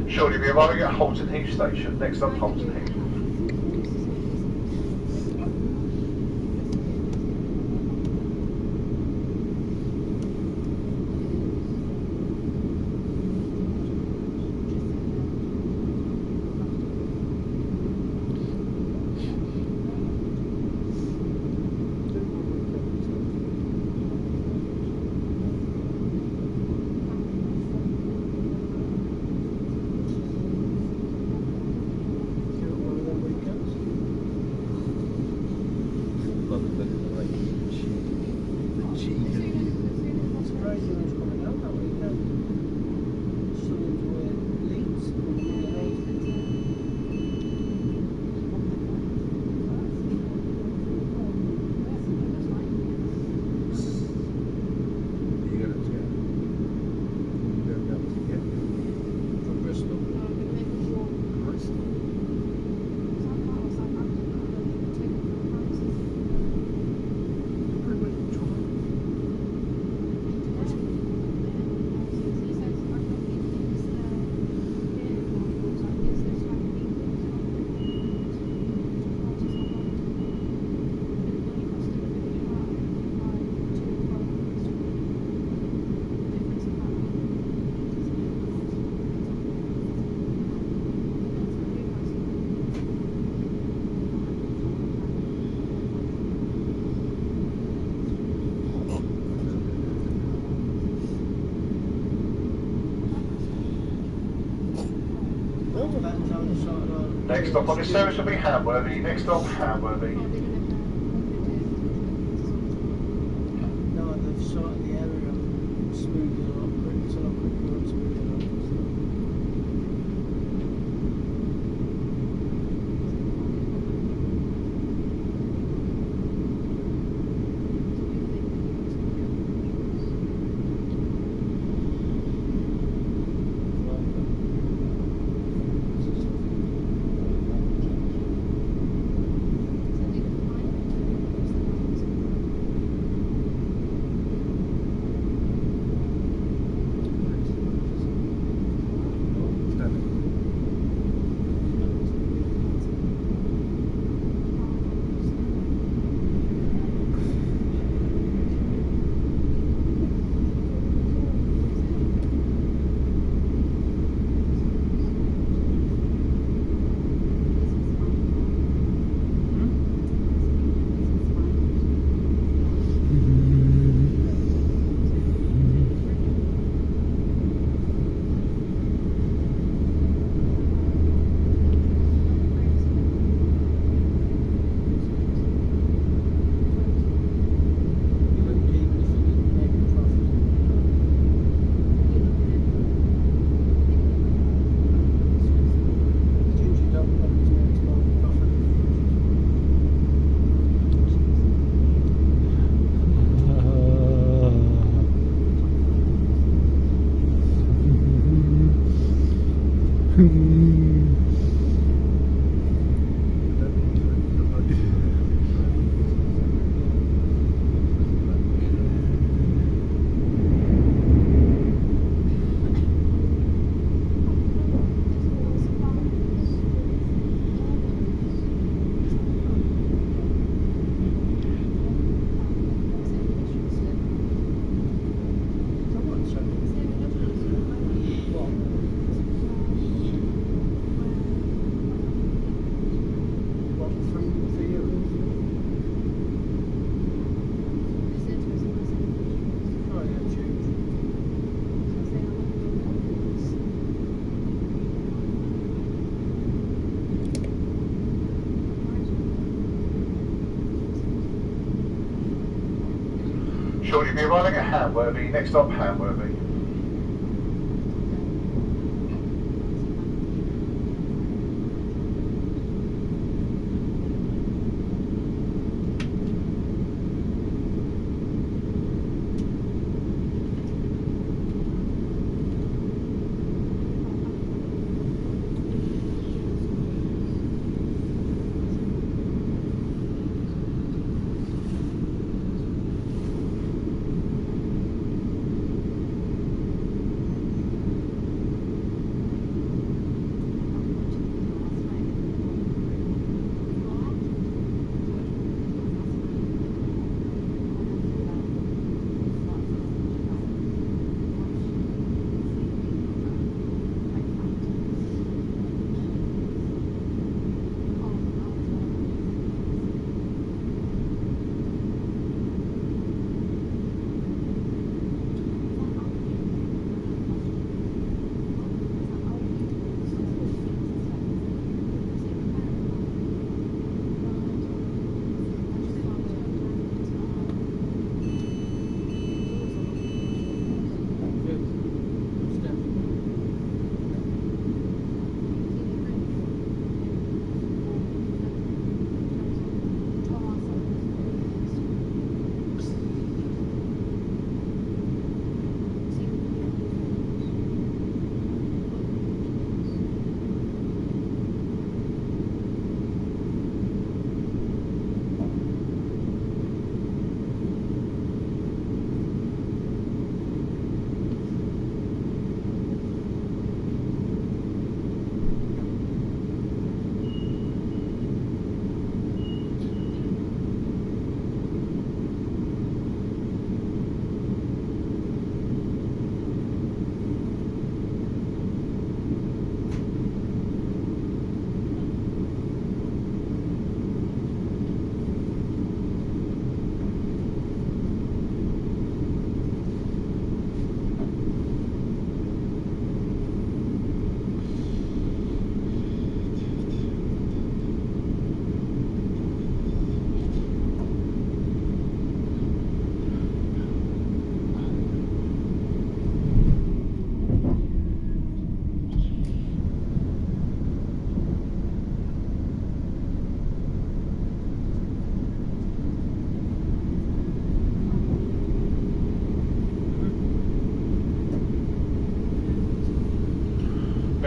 Surely be arriving at Holton Heath station. Next up, Holton Heath. Next stop on this service will be Hamworthy. Next stop, Hamworthy. No, they've sorted the area smoothly a lot quicker, it's a lot quicker and smoother. Sure, you'll be arriving at Hamworthy. Next stop, Hamworthy.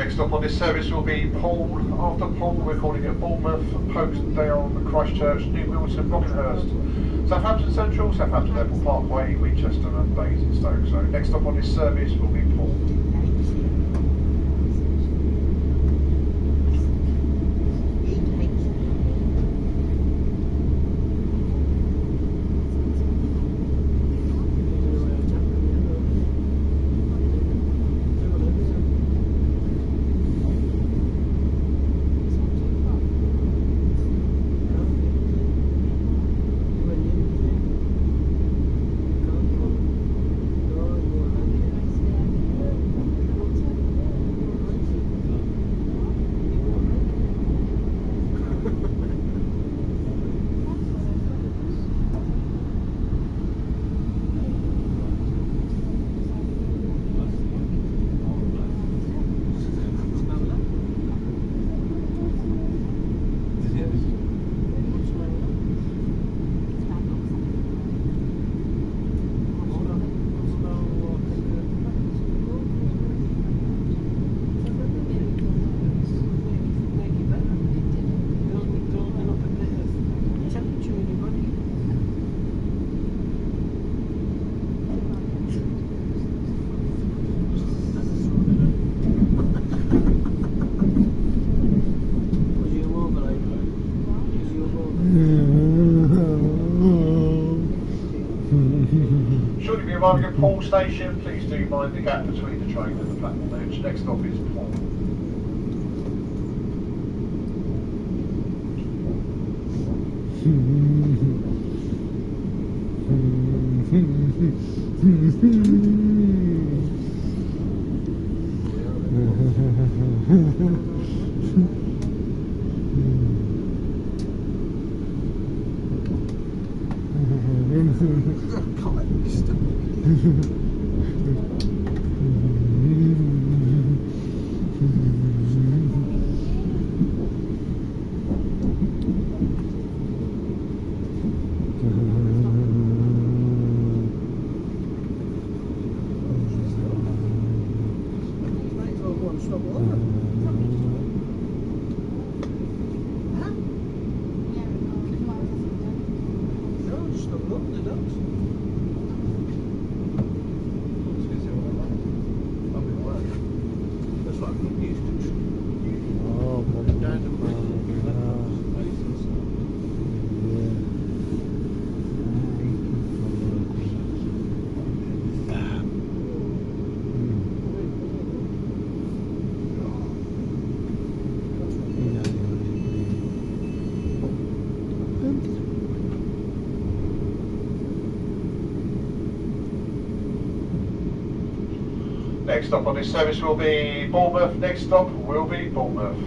Next up on this service will be Paul. After Paul, we're calling it Bournemouth, Folkestone, Christchurch, New Milton, Brockenhurst, Southampton Central, Southampton Airport Parkway, Winchester and Basingstoke. So next up on this service will be Paul. Should you be arriving at Paul Station, please do mind the gap between the train and the platform edge. Next stop is Paul. Next stop on this service will be Bournemouth. Next stop will be Bournemouth.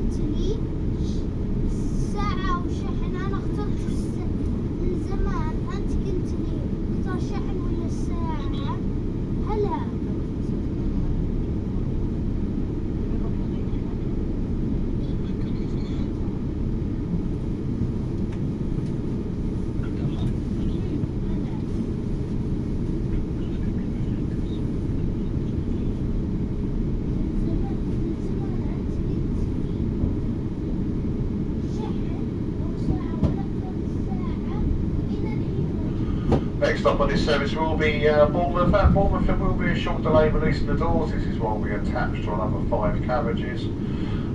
قلت لي ساعة وشحن. أنا اخترت من زمان. أنت قلت لي اختار شحن ولا الساعة؟ هلا Next up on this service will be Bournemouth. At Bournemouth there will be a short delay releasing the doors. This is while we attach to another 5 carriages.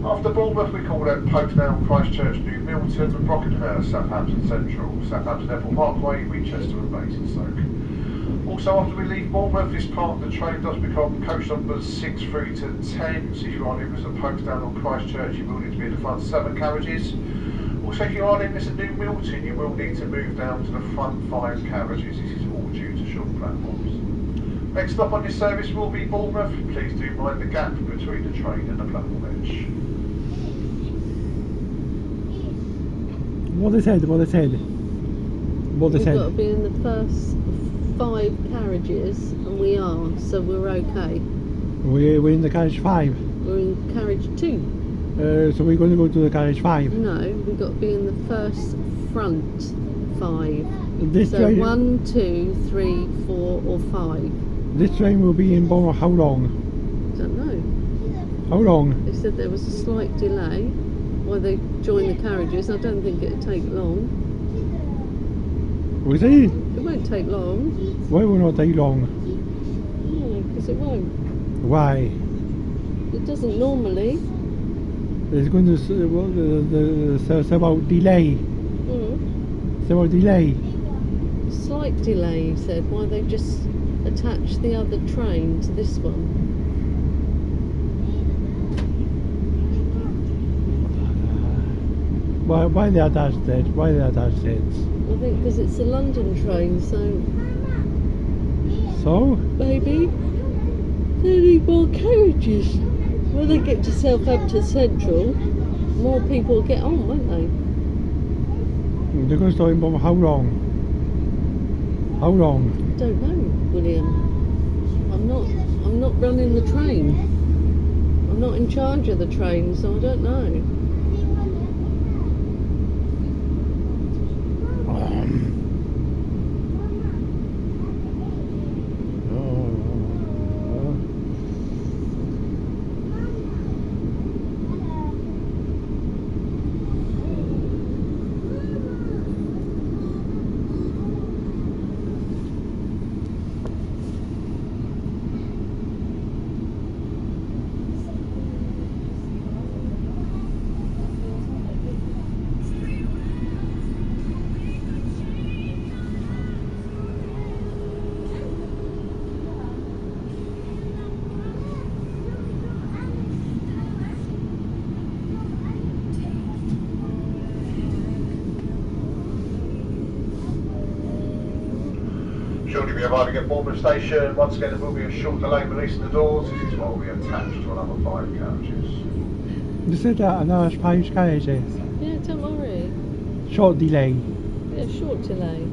After Bournemouth we call at Folkestone, Christchurch, New Milton, Brockenhurst, Southampton Central, Southampton Airport Parkway, Winchester and Basingstoke. Also after we leave Bournemouth, this part of the train does become coach numbers 6 through to 10. So if you are in at Folkestone or Christchurch you will need to be in the front 7 carriages. Also, if you are in this New Milton, you will need to move down to the front 5 carriages. This is all due to short platforms. Next up on this service will be Bournemouth. Please do mind the gap between the train and the platform edge. What they said, what they said. What they We've said. got to be in the first 5 carriages, and we are, so we're okay. We're in the carriage 5. We're in carriage 2. So we're going to go to the carriage 5. No, we've got to be in the first front 5. This So train, 1, 2, 3, 4 or 5. this train will be in Bournemouth how long? Don't know. How long? They said there was a slight delay while they joined the carriages. I don't think it'll take long. We see? It won't take long. Why will not take long? No, because it won't. Why? It doesn't normally. It's going to say about delay. It's about delay. Slight delay, he said, while they just attached the other train to this one. Why they attached it? Why they attached it? I think because it's a London train, so So? maybe they need more carriages. When they get to Southampton Central, more people will get on, won't they? They're going to start in Bournemouth how long? How long? Don't know, William. I'm not running the train. I'm not in charge of the train, so I don't know. Shortly we arriving at Bournemouth Station. Once again there will be a short delay releasing the doors. This is while we attach to another 5 carriages. You said that another 5 carriages. Yeah, don't worry. Short delay. Yeah, short delay.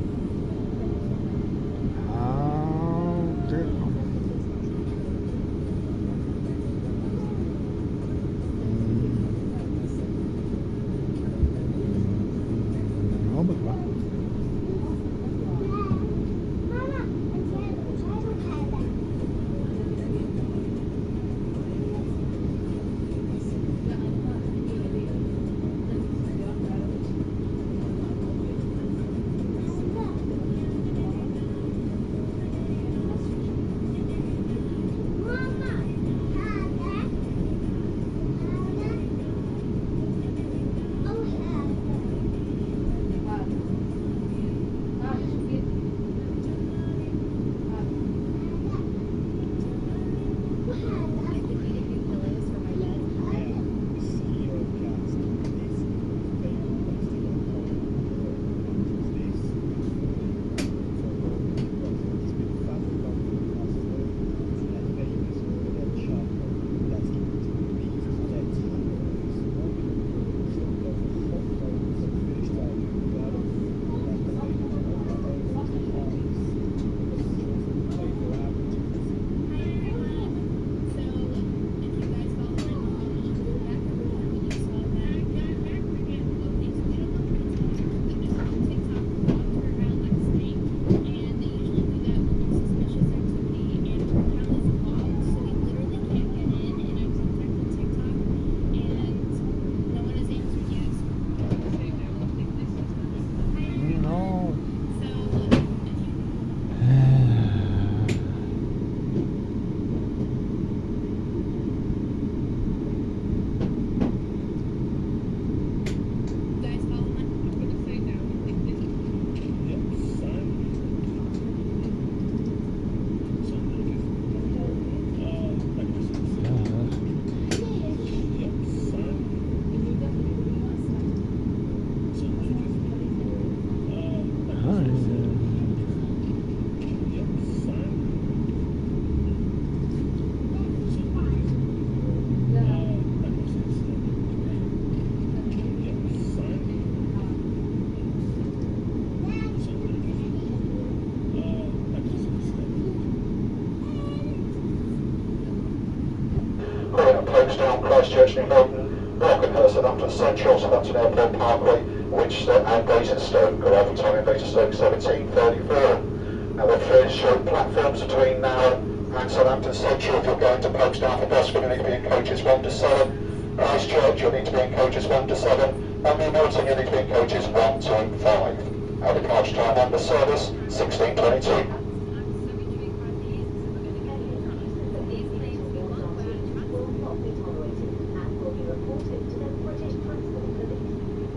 Christchurch, New Milton, Brockenhurst, Southampton Central, Southampton Airport Parkway, Winchester and Basingstoke. Arrival time in Basingstoke 17:34. Now the trains show platforms between now and Southampton Central. If you're going to Folkestone for Boston, you'll need to be in coaches 1 to 7. Christchurch, you'll need to be in coaches 1 to 7. And New Milton, you'll need to be in coaches 1 to 5. Our departure time on the service, 16:22.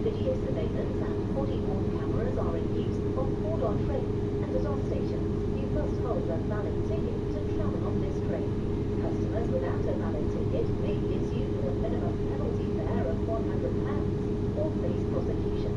Video surveillance and body-worn cameras are in use on board our train, and at our station, you must hold a valid ticket to travel on this train. Customers without a valid ticket may be issued with a minimum penalty fare of £100 or face prosecution.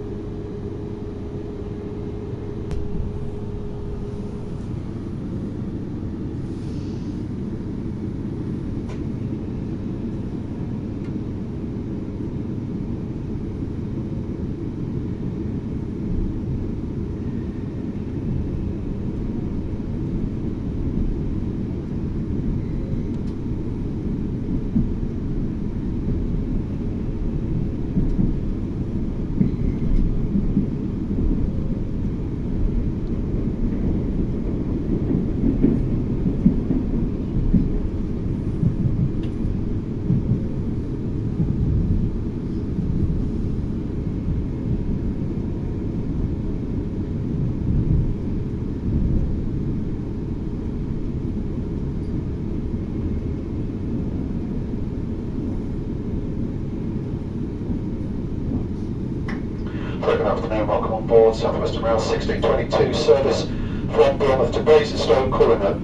Good afternoon, welcome on board South Western Rail 1622 service from Weymouth to Basingstoke, calling at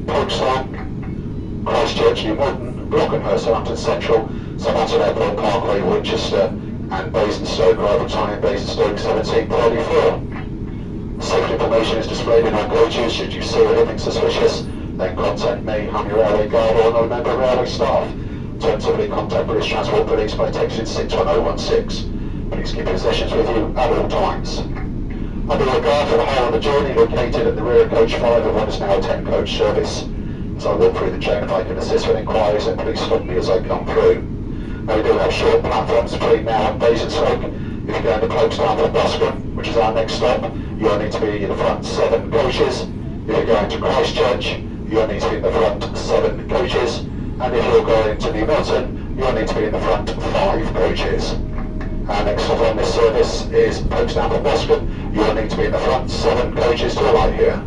Folkestone, Christchurch, New Milton, Brockenhurst, Southampton Central, Southampton Airport Parkway, Winchester and Basingstoke. Arrival time in Basingstoke 17:34. Safety information is displayed in our coaches. Should you see anything suspicious, then contact me, I'm your railway guard or another member of railway staff. Alternatively, contact British Transport Police by texting 61016. Please keep your possessions with you at all times. Under regard for the hire on the journey, located at the rear of coach 5 of what is now a 10-coach service. As I walk through the chain, if I can assist with inquiries, then please stop me as I come through. Now we do have short platforms between now and Basingstoke. If you're going to Folkestone for Boston, which is our next stop, you'll need to be in the front 7 coaches. If you're going to Christchurch, you'll need to be in the front 7 coaches. And if you're going to New Milton, you'll need to be in the front 5 coaches. Our next stop on this service is Folkestone for Boston. You will need to be in the front 7 coaches to the right here.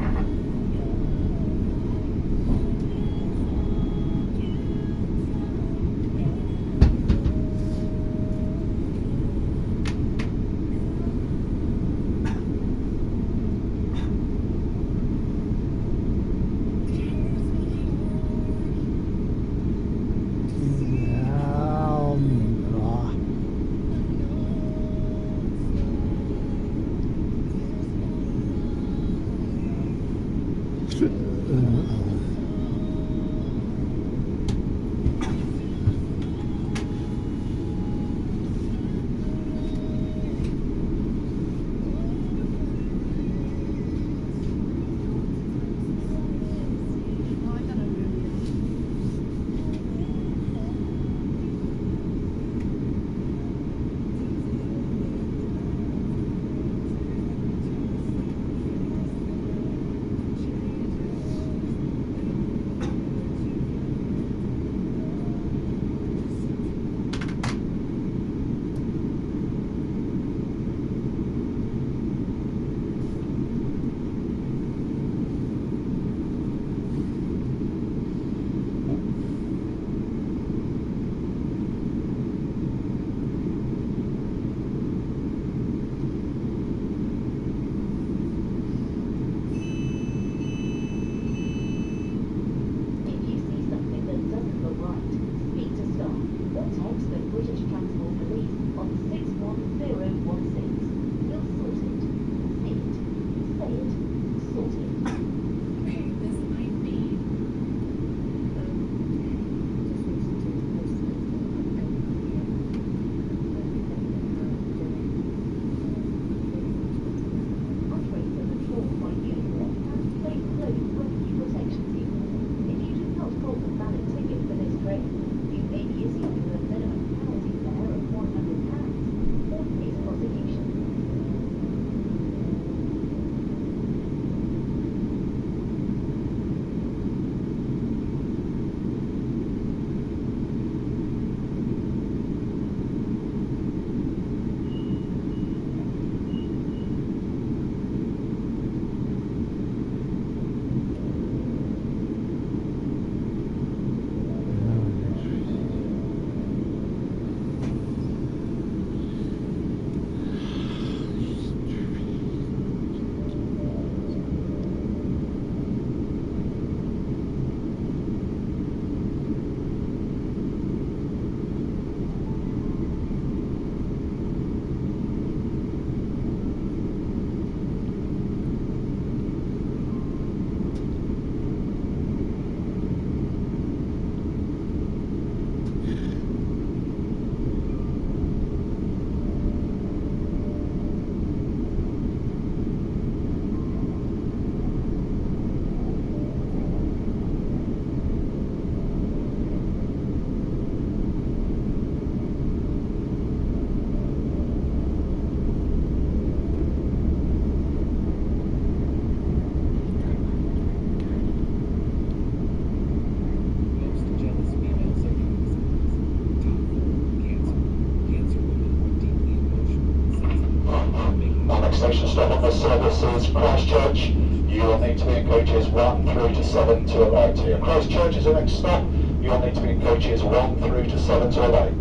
station stop on the service is Christchurch. You will need to be in coaches 1 through to 7 to alight here. Christchurch is the next stop. You will need to be in coaches 1 through to 7 to alight.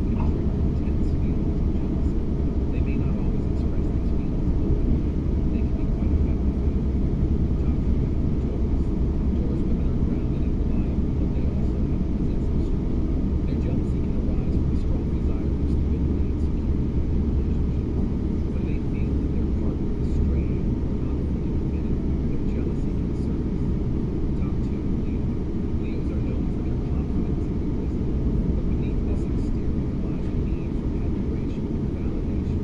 They may not always express these feelings openly. They can be quite effective. Tours women are grounded and reliable, but they also have a possessive streak. Their jealousy can arise from a strong desire for stability and security in their relationship. When they feel that their partner is straying or not fully committed, their jealousy can surface. Top 2, Leo. Leos are known for their confidence and their wisdom, but beneath this exterior lies a need for admiration and validation.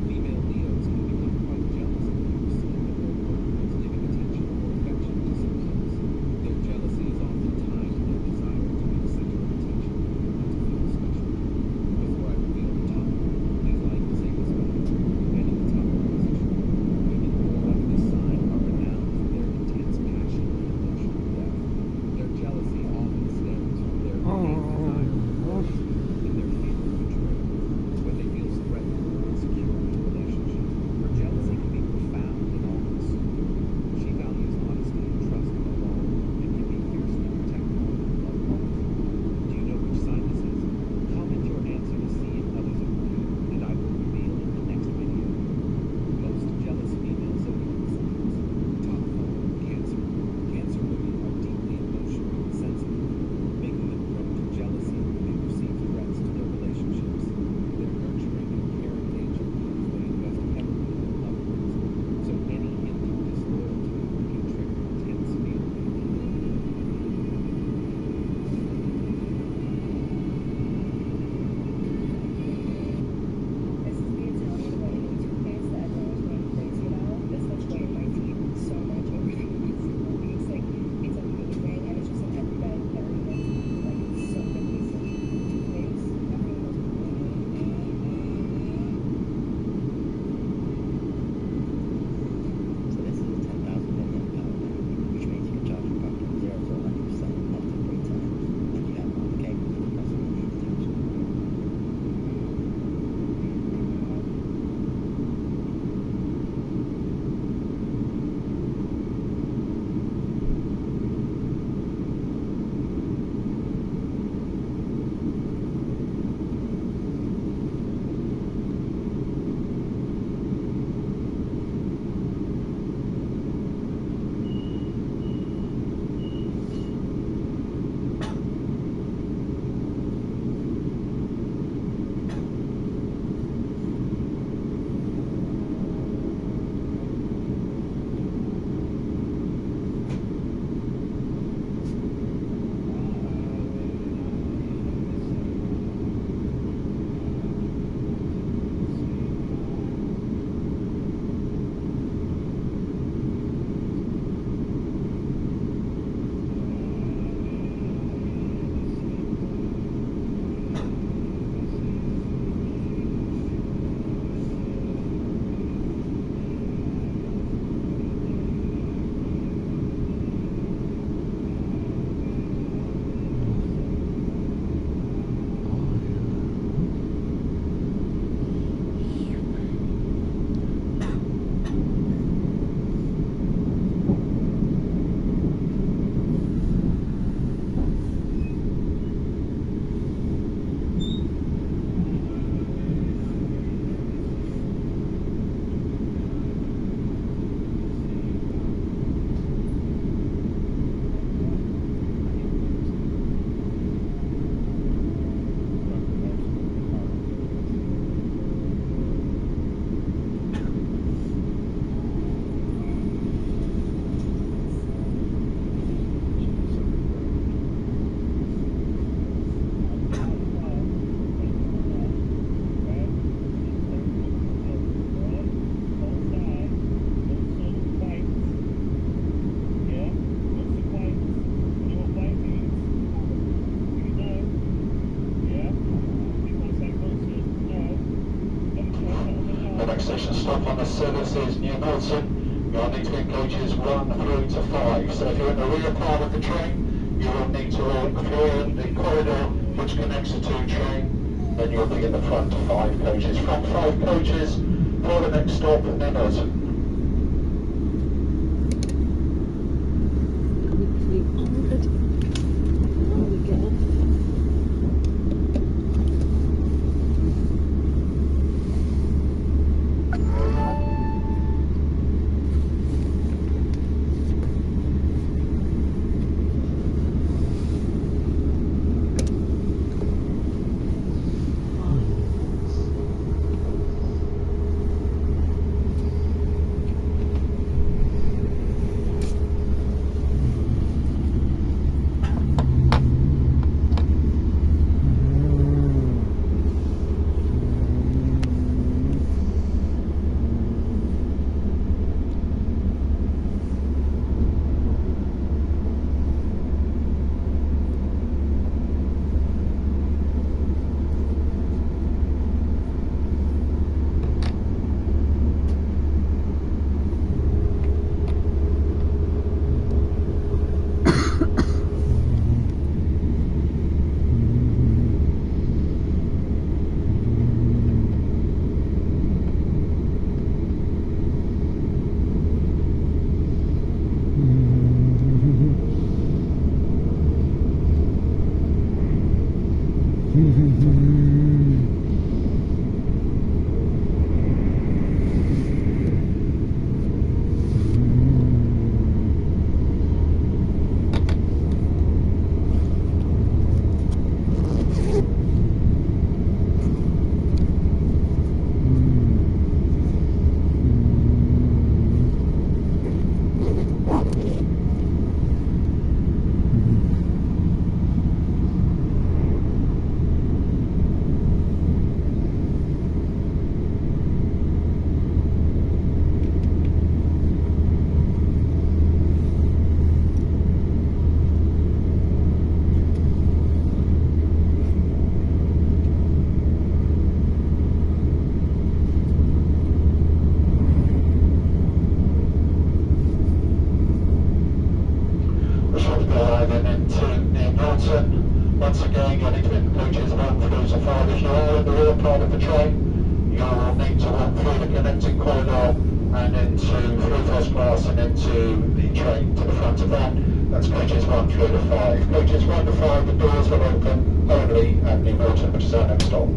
Female Leos can become quite jealous if they perceive that their partner is giving attention or affection to someone else. Their jealousy is often tied to their desire to be the center of attention and to feel special. Before I reveal the topic, please like and say this about it. And in the topic position, women born of this sign are renowned for their intense passion and emotional depth. Their jealousy often stems from their innate desire for closeness and their fear of betrayal. When they feel threatened or insecure in a relationship, her jealousy can be profound and all-consuming. She values honesty and trust above all, and can be fiercely protective of her loved ones. Do you know which sign this is? Comment your answer to see if others agree, and I will reveal in the next video. Most jealous female zodiac signs. Top 4, Cancer. Cancer women are deeply emotional and sensitive, making them prone to jealousy when they perceive threats to their relationships. Their nurturing and caring nature means they invest heavily in their loved ones, so any hint of disloyalty can trigger intense feelings. This is the Italian way toothpaste that everyone's going crazy about. This has joined my teeth so much over the past couple weeks. Like, it's amazing, and it's just an everyday variant. Like, it's so amazing. Toothpaste, everyone knows what So this is a 10,000 milliamp power bank, which means you can charge your phone from 0 to 100% up to 3 times, and you have all the cables you possibly need attached. The next station stop on the service is near Milton. You'll need to be in coaches 1 through to 5. So if you're in the rear part of the train, you will need to, if you're in the corridor which connects the 2 train, then you'll be in the front 5 coaches. Front 5 coaches for the next stop near Milton. side, if you are in the rear part of the train, you'll need to walk through the connecting corridor and into through first class and into the train to the front of that. That's coaches 1 through to 5. Coaches 1 to 5, the doors will open only at New Milton, which is our next stop.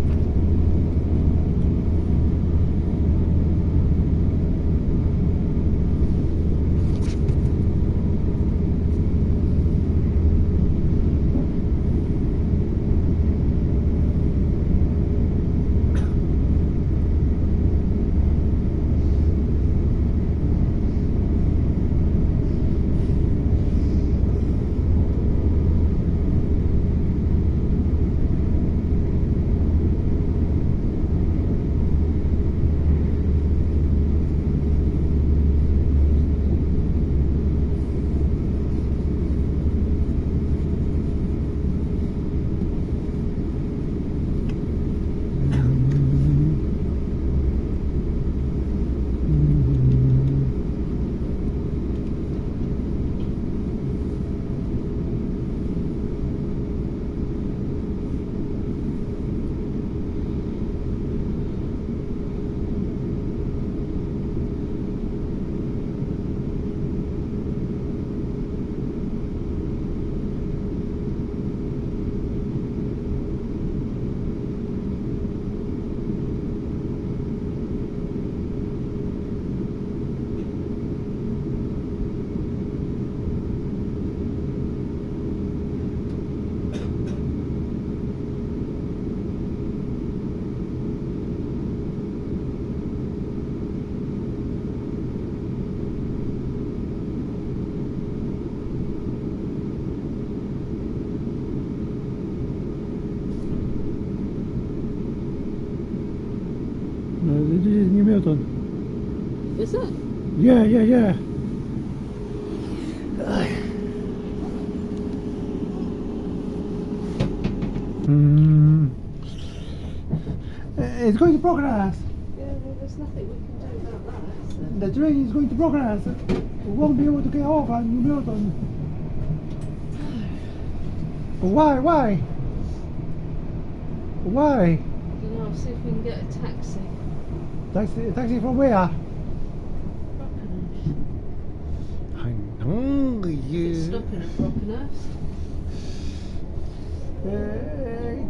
This is New Milton. Is it? Yeah. It's going to Brockenhurst. Yeah, well, there's nothing we can do about that, is there? The train is going to Brockenhurst. We won't be able to get off at New Milton. Why? I don't know, I'll see if we can get a taxi. Taxi from where? Brockenhurst. I know you. It's stopping at Brockenhurst.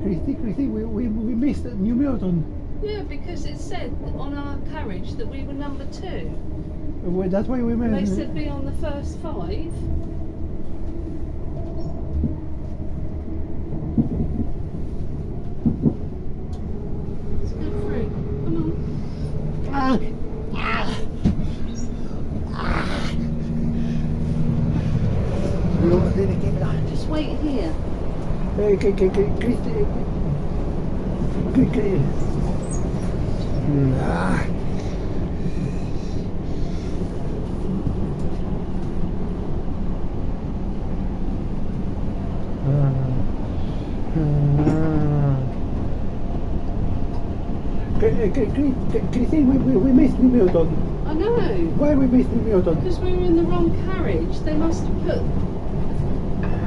Christy, we missed New Milton. Yeah, because it said on our carriage that we were number 2. Well, that's why we And they missed. said be on the first 5. Let's go through. Come on. Just wait here. Christy. Christine, we missed New Milton. I know. Why we missed New Milton? Because we were in the wrong carriage. They must have put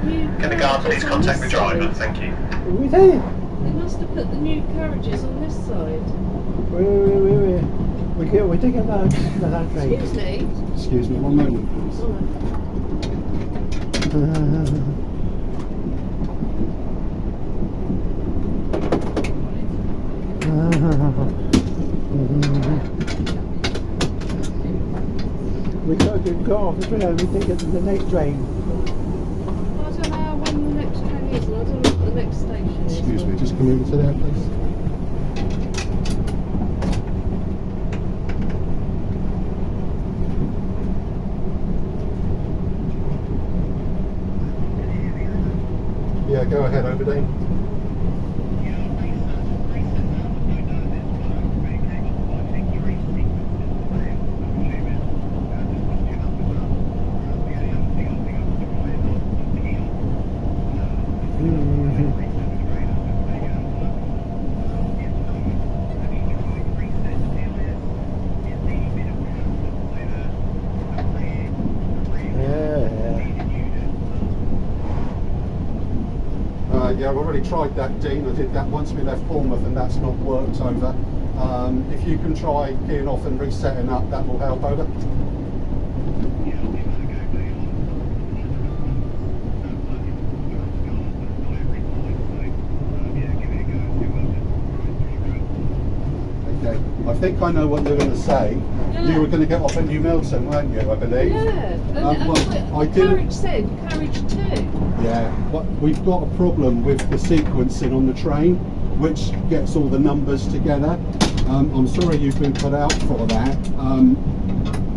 new Can the guard please carriages on contact the this driver? side. Thank you. We did. They must have put the new carriages on this side. Wait. We're taking that train. Excuse me. Excuse me, one moment, please. We got to go off the train and we take it to the next train. I don't know when the next train is, and I don't know what the next station is. Excuse me, just come over to there, please. Yeah, go ahead, Oberdane. Yeah, I've already tried that, Dean. I did that once we left Bournemouth and that's not worked over. If you can try keying off and resetting up, that will help over. Okay, I think I know what you're going to say. Yeah. You were going to get off at New Milton, weren't you, I believe? Yeah, well, I the didn't. carriage said carriage 2. Yeah, but we've got a problem with the sequencing on the train, which gets all the numbers together. I'm sorry you've been put out for that.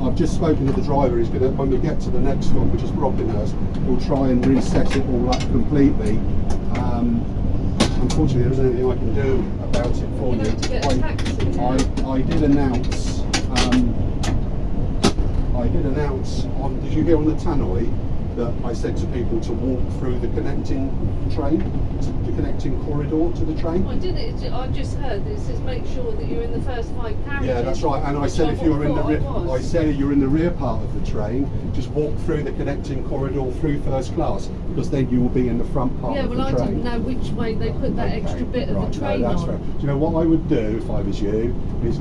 I've just spoken to the driver. He's going to, when we get to the next one, which is Brockenhurst, we'll try and reset it all up completely. Unfortunately, there isn't anything I can do about it for you. Have to get a taxi. I did announce. I did announce on. Did you hear on the tannoy that I said to people to walk through the connecting train, the connecting corridor to the train? I did it. I just heard it says make sure that you're in the first 5 carriages. Yeah, that's right. And I said if you're in the I said if you're in the rear part of the train, just walk through the connecting corridor through first class, because then you will be in the front part of the train. Yeah, well, I didn't know which way they put that extra bit of the train that's on. fair. Do you know what I would do if I was you? Is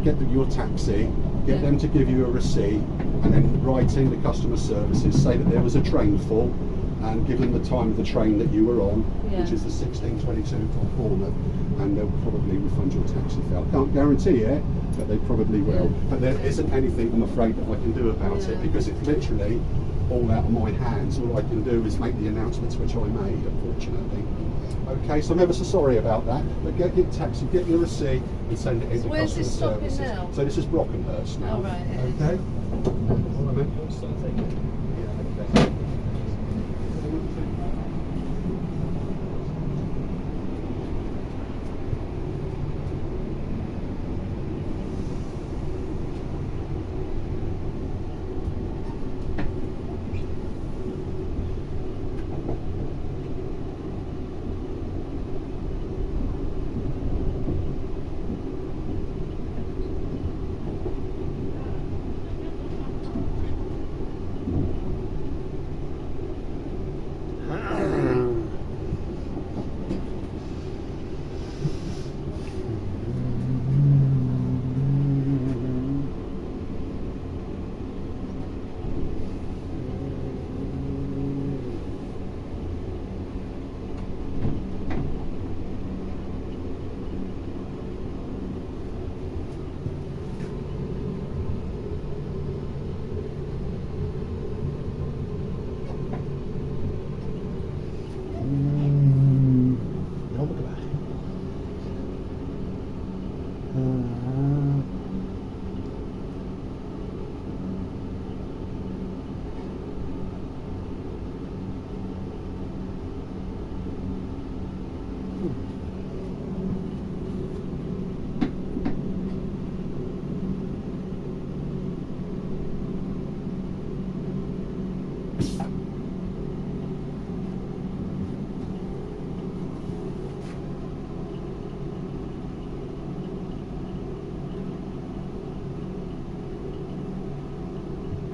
get your taxi, get them to give you a receipt, and then write in the customer services, say that there was a train full, and give them the time of the train that you were on, which is the 16:22 from Bournemouth, and they'll probably refund your taxi fare. I can't guarantee it, but they probably will. But there isn't anything, I'm afraid, that I can do about it, because it's literally all out of my hands. All I can do is make the announcements which I made, unfortunately. Okay, so I'm ever so sorry about that, but get your taxi, get your receipt, and send it in to Where's customer this stopping services. now? So this is Brockenhurst now. Oh, right. Okay. All right, mate. Yeah, okay.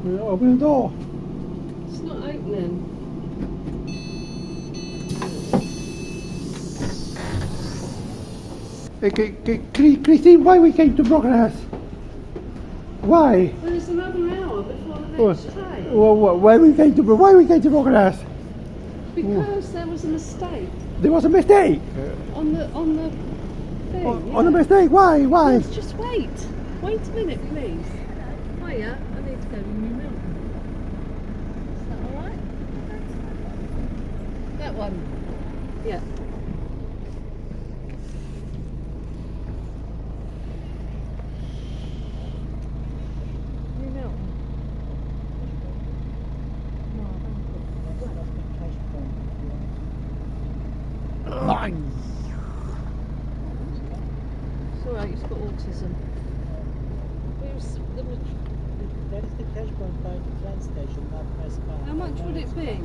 Open the door. It's not opening. Christine, why we came to Brockenhurst? Why? Well, it's another hour before the next train. Why we came to Brockenhurst? Because there was a mistake There was a mistake. on the thing. On the mistake? Why? Yes, just wait. Wait a minute, please. Hiya, I need to go to New Milton. Is that all right? That one. Yeah. New Milton. It's all right, he's got autism. That is the cash point by the train station, not West Park. How much would it be?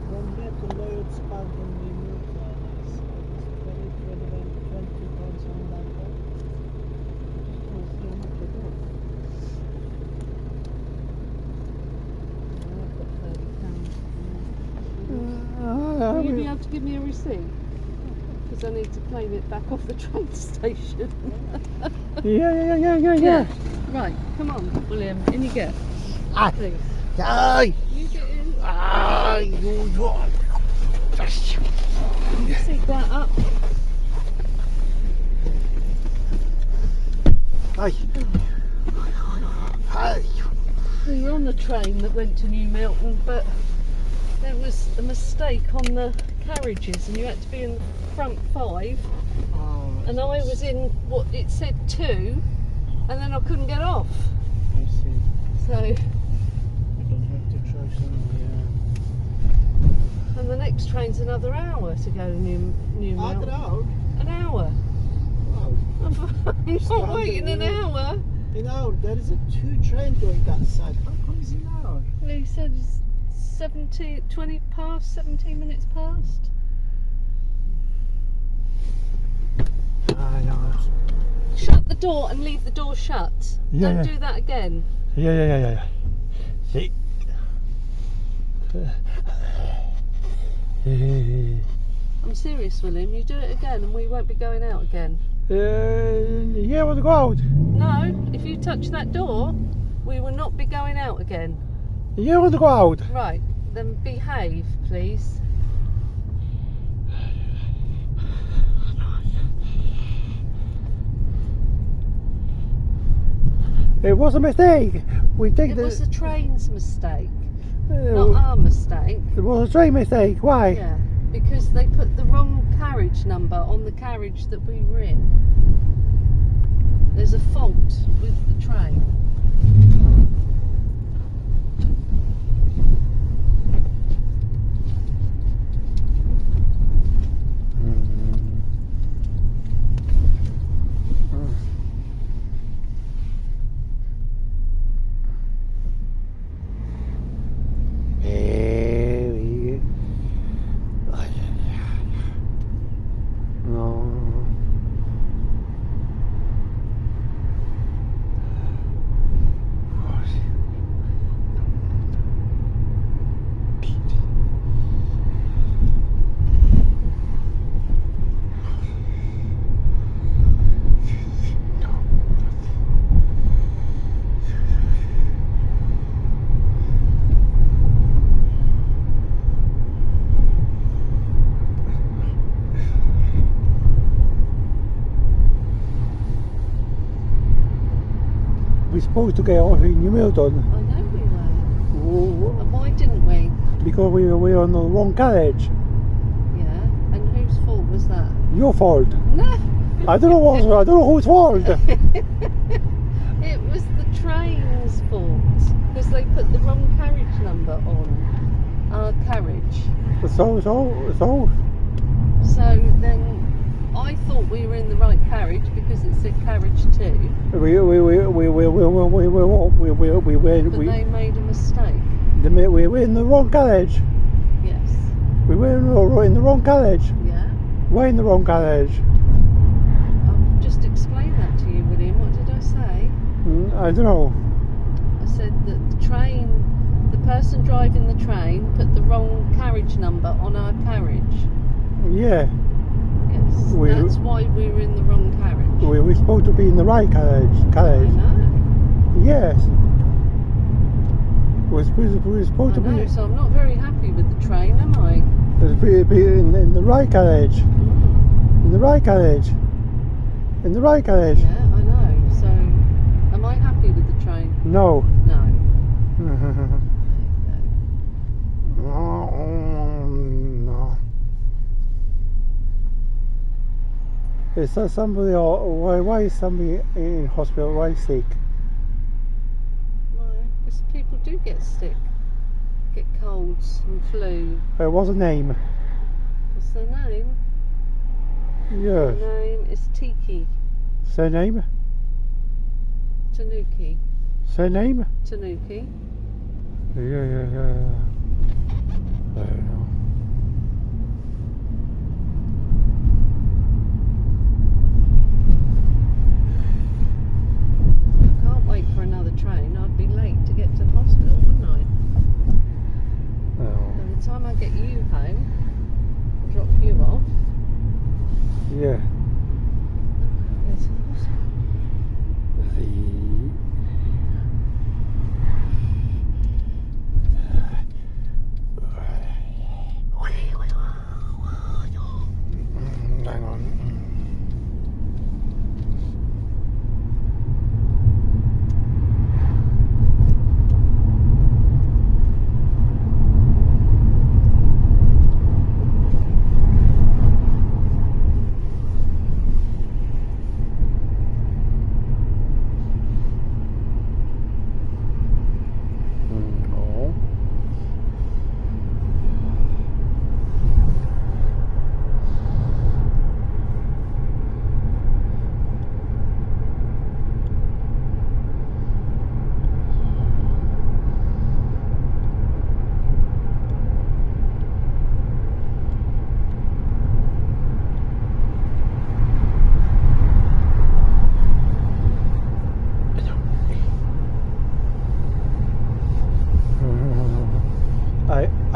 From here to Lloyd's Park in Weymouth, it's 20 pounds on that one. I've got £30. Will you be able to give me a receipt? Because I need to claim it back off the train station. Yeah. Right, come on, William, in you get. Ah. Please. Aye. You get in. Aye. Seat that up. Aye. Aye. We were on the train that went to New Milton, but there was a mistake on the carriages and you had to be in the front 5 and I was in what it said 2 and then I couldn't get off. I see. So, I don't have to try something. and the next train's another hour to go to New Milton. An hour. Wow. I'm not waiting an hour. You know, there is a 2 train going that side. How come is it now? Well, he said it's 20 past, 17 minutes past. I know. Shut the door and leave the door shut. Yeah, Don't yeah. do that again. Yeah. See. I'm serious, William. You do it again and we won't be going out again. Yeah, want to go out? No, if you touch that door, we will not be going out again. Yeah, want to go out? Right, then behave, please. It was a mistake. We take It was the train's mistake, not it our mistake. was a train mistake. Why? Yeah, because they put the wrong carriage number on the carriage that we were in. There's a fault with the train. We're supposed to get off in New Milton. I know we were. And why didn't we? Because we were on the wrong carriage. Yeah, and whose fault was that? Your fault. No. I don't know whose fault. It was the train's fault because they put the wrong carriage number on our carriage. So. So then I thought we were in the right carriage because it said carriage 2. But they made a mistake. We were in the wrong carriage. Yes. We were in the wrong carriage. Yeah. We're in the wrong carriage. I've just explained that to you, William. What did I say? I don't know. I said that the person driving the train put the wrong carriage number on our carriage. Yeah. Yes. That's why we were in the wrong carriage. We were supposed to be in the right carriage. I know. Yes. We're supposed to be. So I'm not very happy with the train, am I? Be in the right carriage. In the right carriage. In the right carriage. Yeah, I know. So, am I happy with the train? No. No. No. Is that somebody? Why is somebody in hospital? Why sick? Why? Because people do get sick, get colds and flu. What's the name? What's their name? Yes. Their name is Tiki. Surname? Tanuki. Surname? Tanuki. Yeah. I don't know. Can't wait for another train. I'd be late to get to the hospital, wouldn't I? Oh. By the time I get you home, drop you off,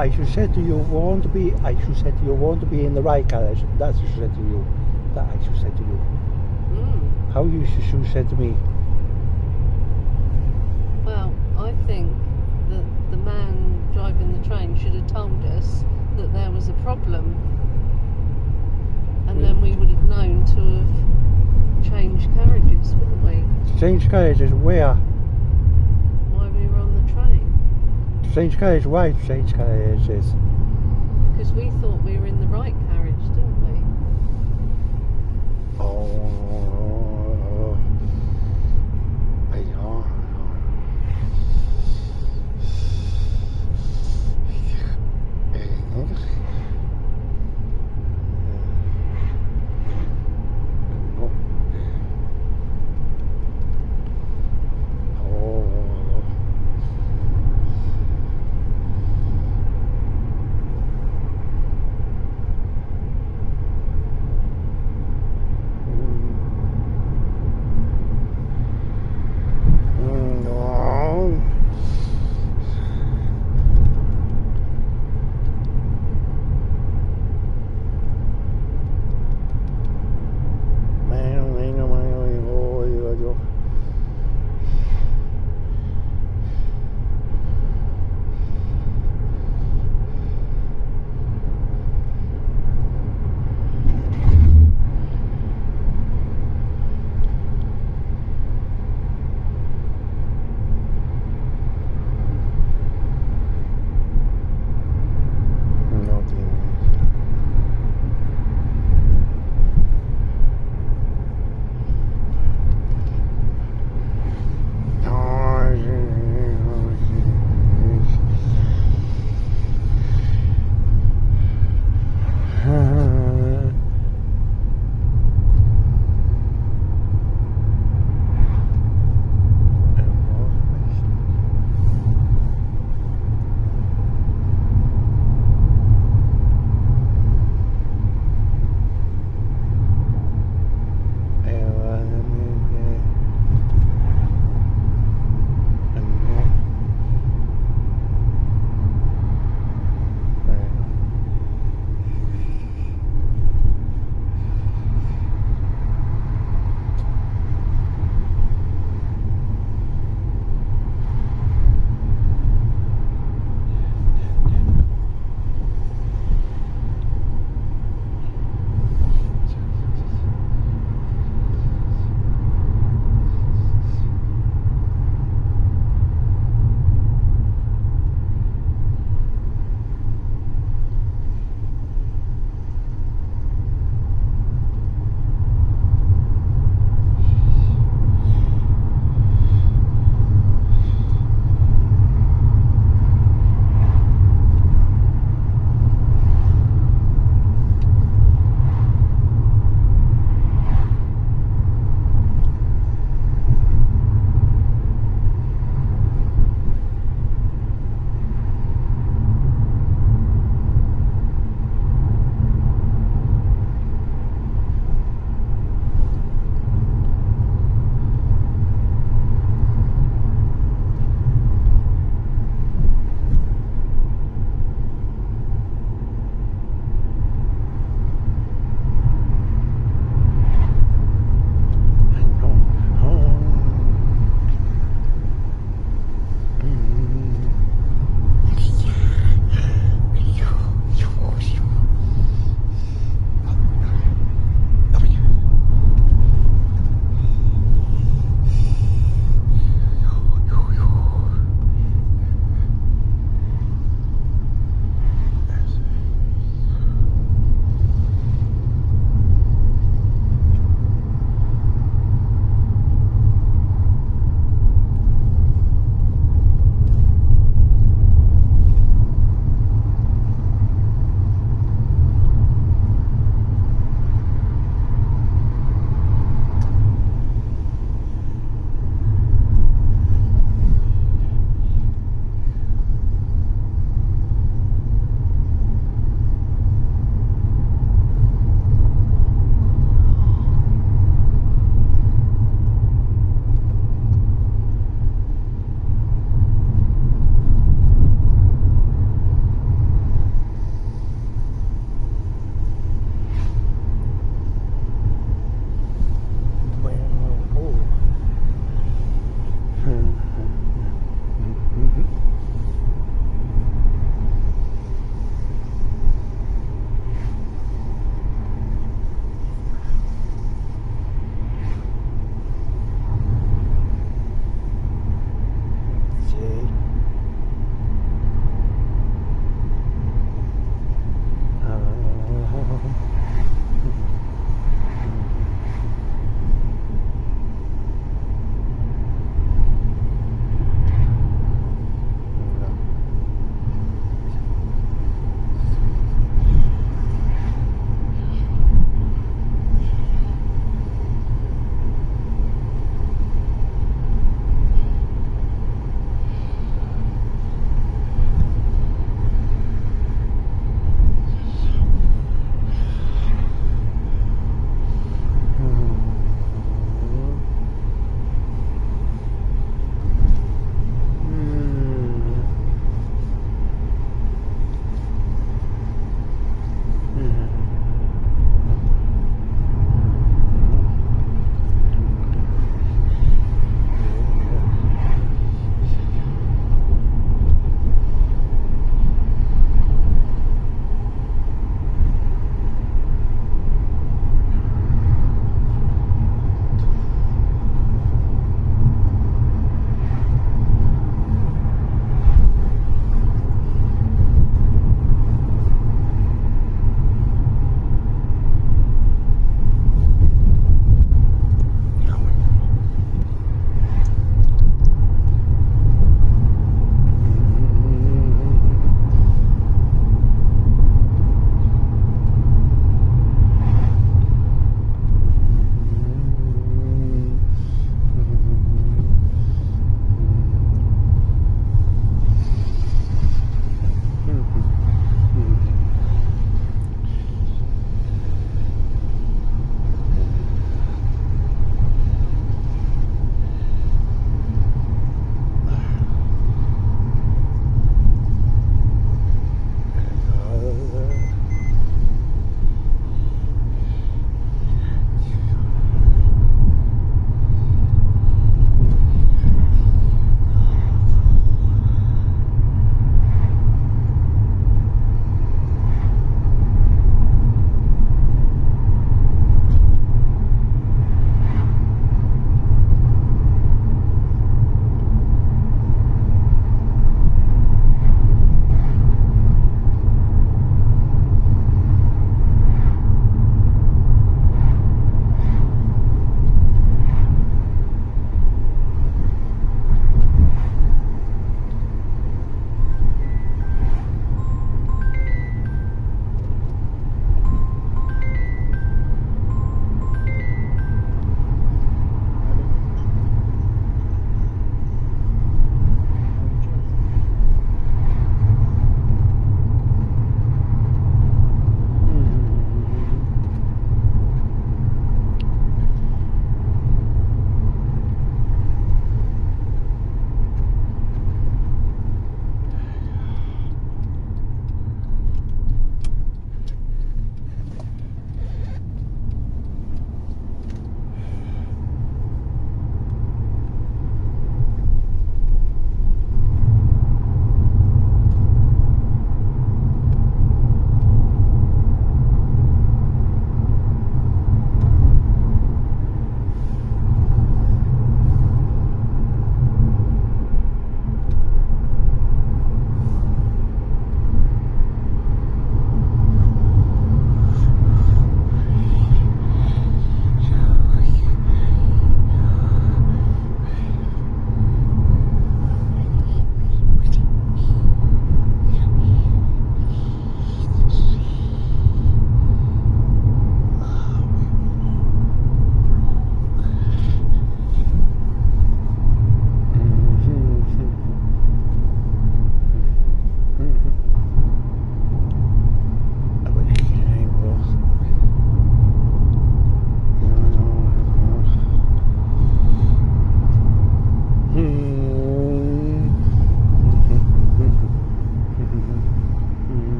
I should say to you, want to be in the right carriage. That's what I should say to you. That I should say to you. How you should say to me. Well, I think that the man driving the train should have told us that there was a problem, and then we would have known to have changed carriages, wouldn't we? Change carriages where? While we were on the train. Change carriage, why change carriages? Because we thought we were in the right carriage, didn't we? Oh, I know.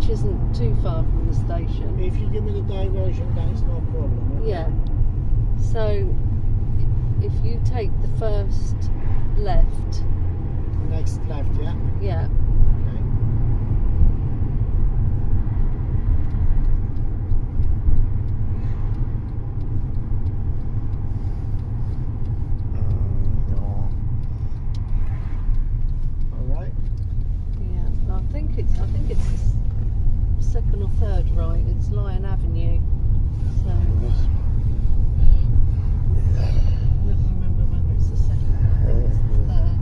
which isn't too far from the station. If you give me the diversion, then it's no problem. Okay? Yeah. So if you take the first left, Next left, yeah? yeah, Okay. Alright. yeah. I think it's the second or third right. It's Lion Avenue. So never remember whether it's the second or I think it's the third.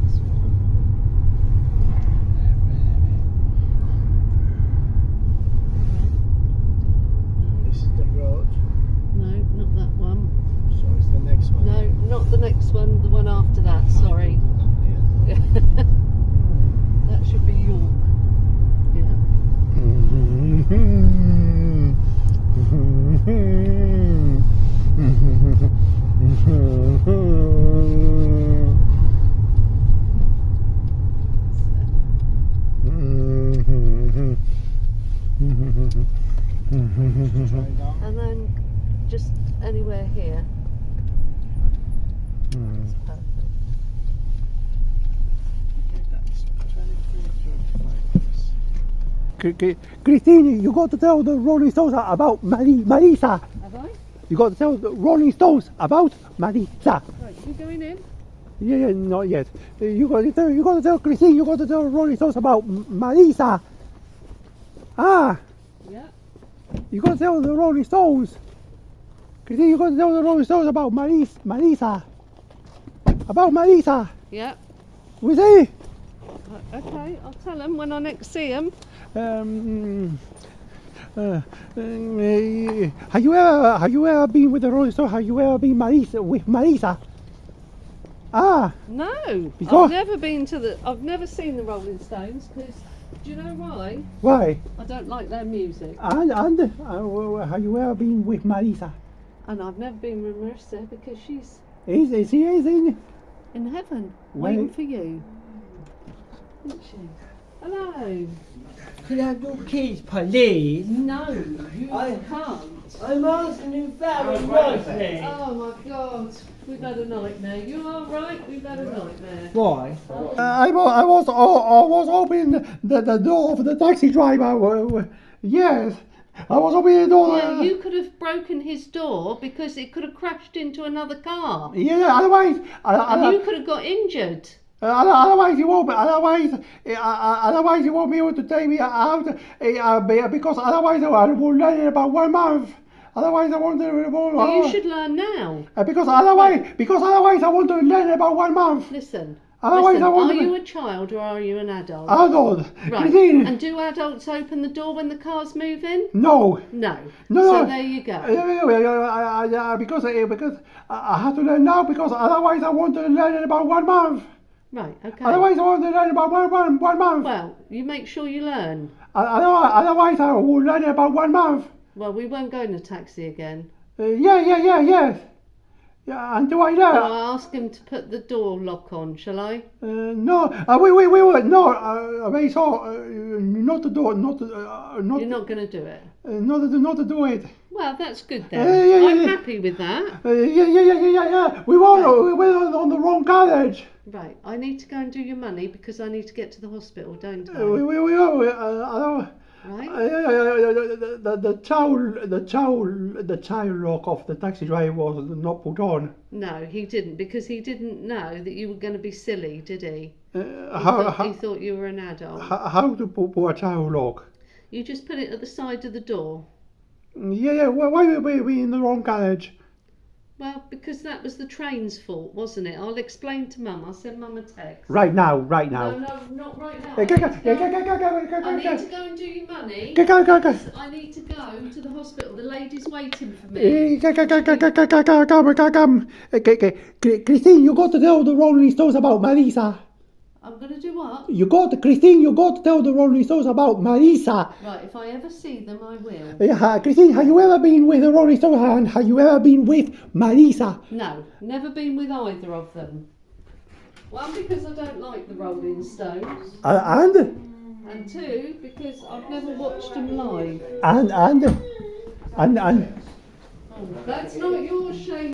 This one. This is the road. No, not that one. So it's the next one. No, not the next one. The one after that. Sorry. Yeah. That should be York. Yeah. And then just anywhere here. That's perfect. Christine, you got to tell the Rolling Stones about Marisa. Have I? You got to tell the Rolling Stones about Marisa. Right, you going in? Yeah, not yet. You got to tell Christine. You got to tell Rolling Stones about Marisa. Ah, Yeah. you got to tell the Rolling Stones. Christine, you got to tell the Rolling Stones about Marisa. About Marisa. Yeah. We see. Okay, I'll tell them when I next see them. Have you ever been with the Rolling Stones? Have you ever been with Marisa? Ah, No, Because- I've never been to the. I've never seen the Rolling Stones because. Do you know why? why? I don't like their music, And have you ever been with Marisa? and I've never been with Marissa because she's Is he in? in heaven Where- waiting for you. Isn't she? Hello. Can I have your keys, please? No, you can't. I'm asking you very nicely. Oh my God, we've had a nightmare. You all right? We've had a nightmare. Why? I was opening the door of the taxi driver. Yes, I was opening the door. Yeah, you could have broken his door because it could have crashed into another car, Yeah, otherwise, and you could have got injured. otherwise you won't. Otherwise you won't be able to take me out because otherwise I will learn in about 1 month. Otherwise I won't. Well, you should learn now. Because otherwise I want to learn in about 1 month. Listen. Otherwise Listen, I want are to. you a child or are you an adult? Adult. Right. Christine. And do adults open the door when the car's moving? No. No. No, So no. there you go. Because I have to learn now because otherwise I want to learn in about 1 month. Right, okay. Otherwise I want to learn about one month. Well, you make sure you learn. Otherwise I will learn in about 1 month. Well, we won't go in a taxi again. Yes. Yeah, and do I learn? So I'll ask him to put the door lock on, shall I? No, we were no. We saw not to do it, not You're not going to do it. not to do it. Well, that's good then. Yeah, I'm yeah. happy with that. Yeah. We were on the wrong carriage. Right, I need to go and do your money because I need to get to the hospital, don't I? We are. Right? The child lock of the taxi driver was not put on. No, he didn't because he didn't know that you were going to be silly, did he? How He thought you were an adult. how to put a child lock? You just put it at the side of the door. Yeah. Why were we in the wrong carriage? Well, because that was the train's fault, wasn't it? I'll explain to Mum. I'll send Mum a text. Right now. No, not right now. Go. I need to go and do your money. Go. I need to go to the hospital. The lady's waiting for me. Come. Christine, you got to tell the Rolling Stones about Marisa. I'm going to do what? Christine, you got to tell the Rolling Stones about Marisa. Right, if I ever see them, I will. Yeah, Christine, have you ever been with the Rolling Stones and have you ever been with Marisa? No, never been with either of them. One, because I don't like the Rolling Stones. And? And two, because I've never watched them live. And Oh, that's not your shame.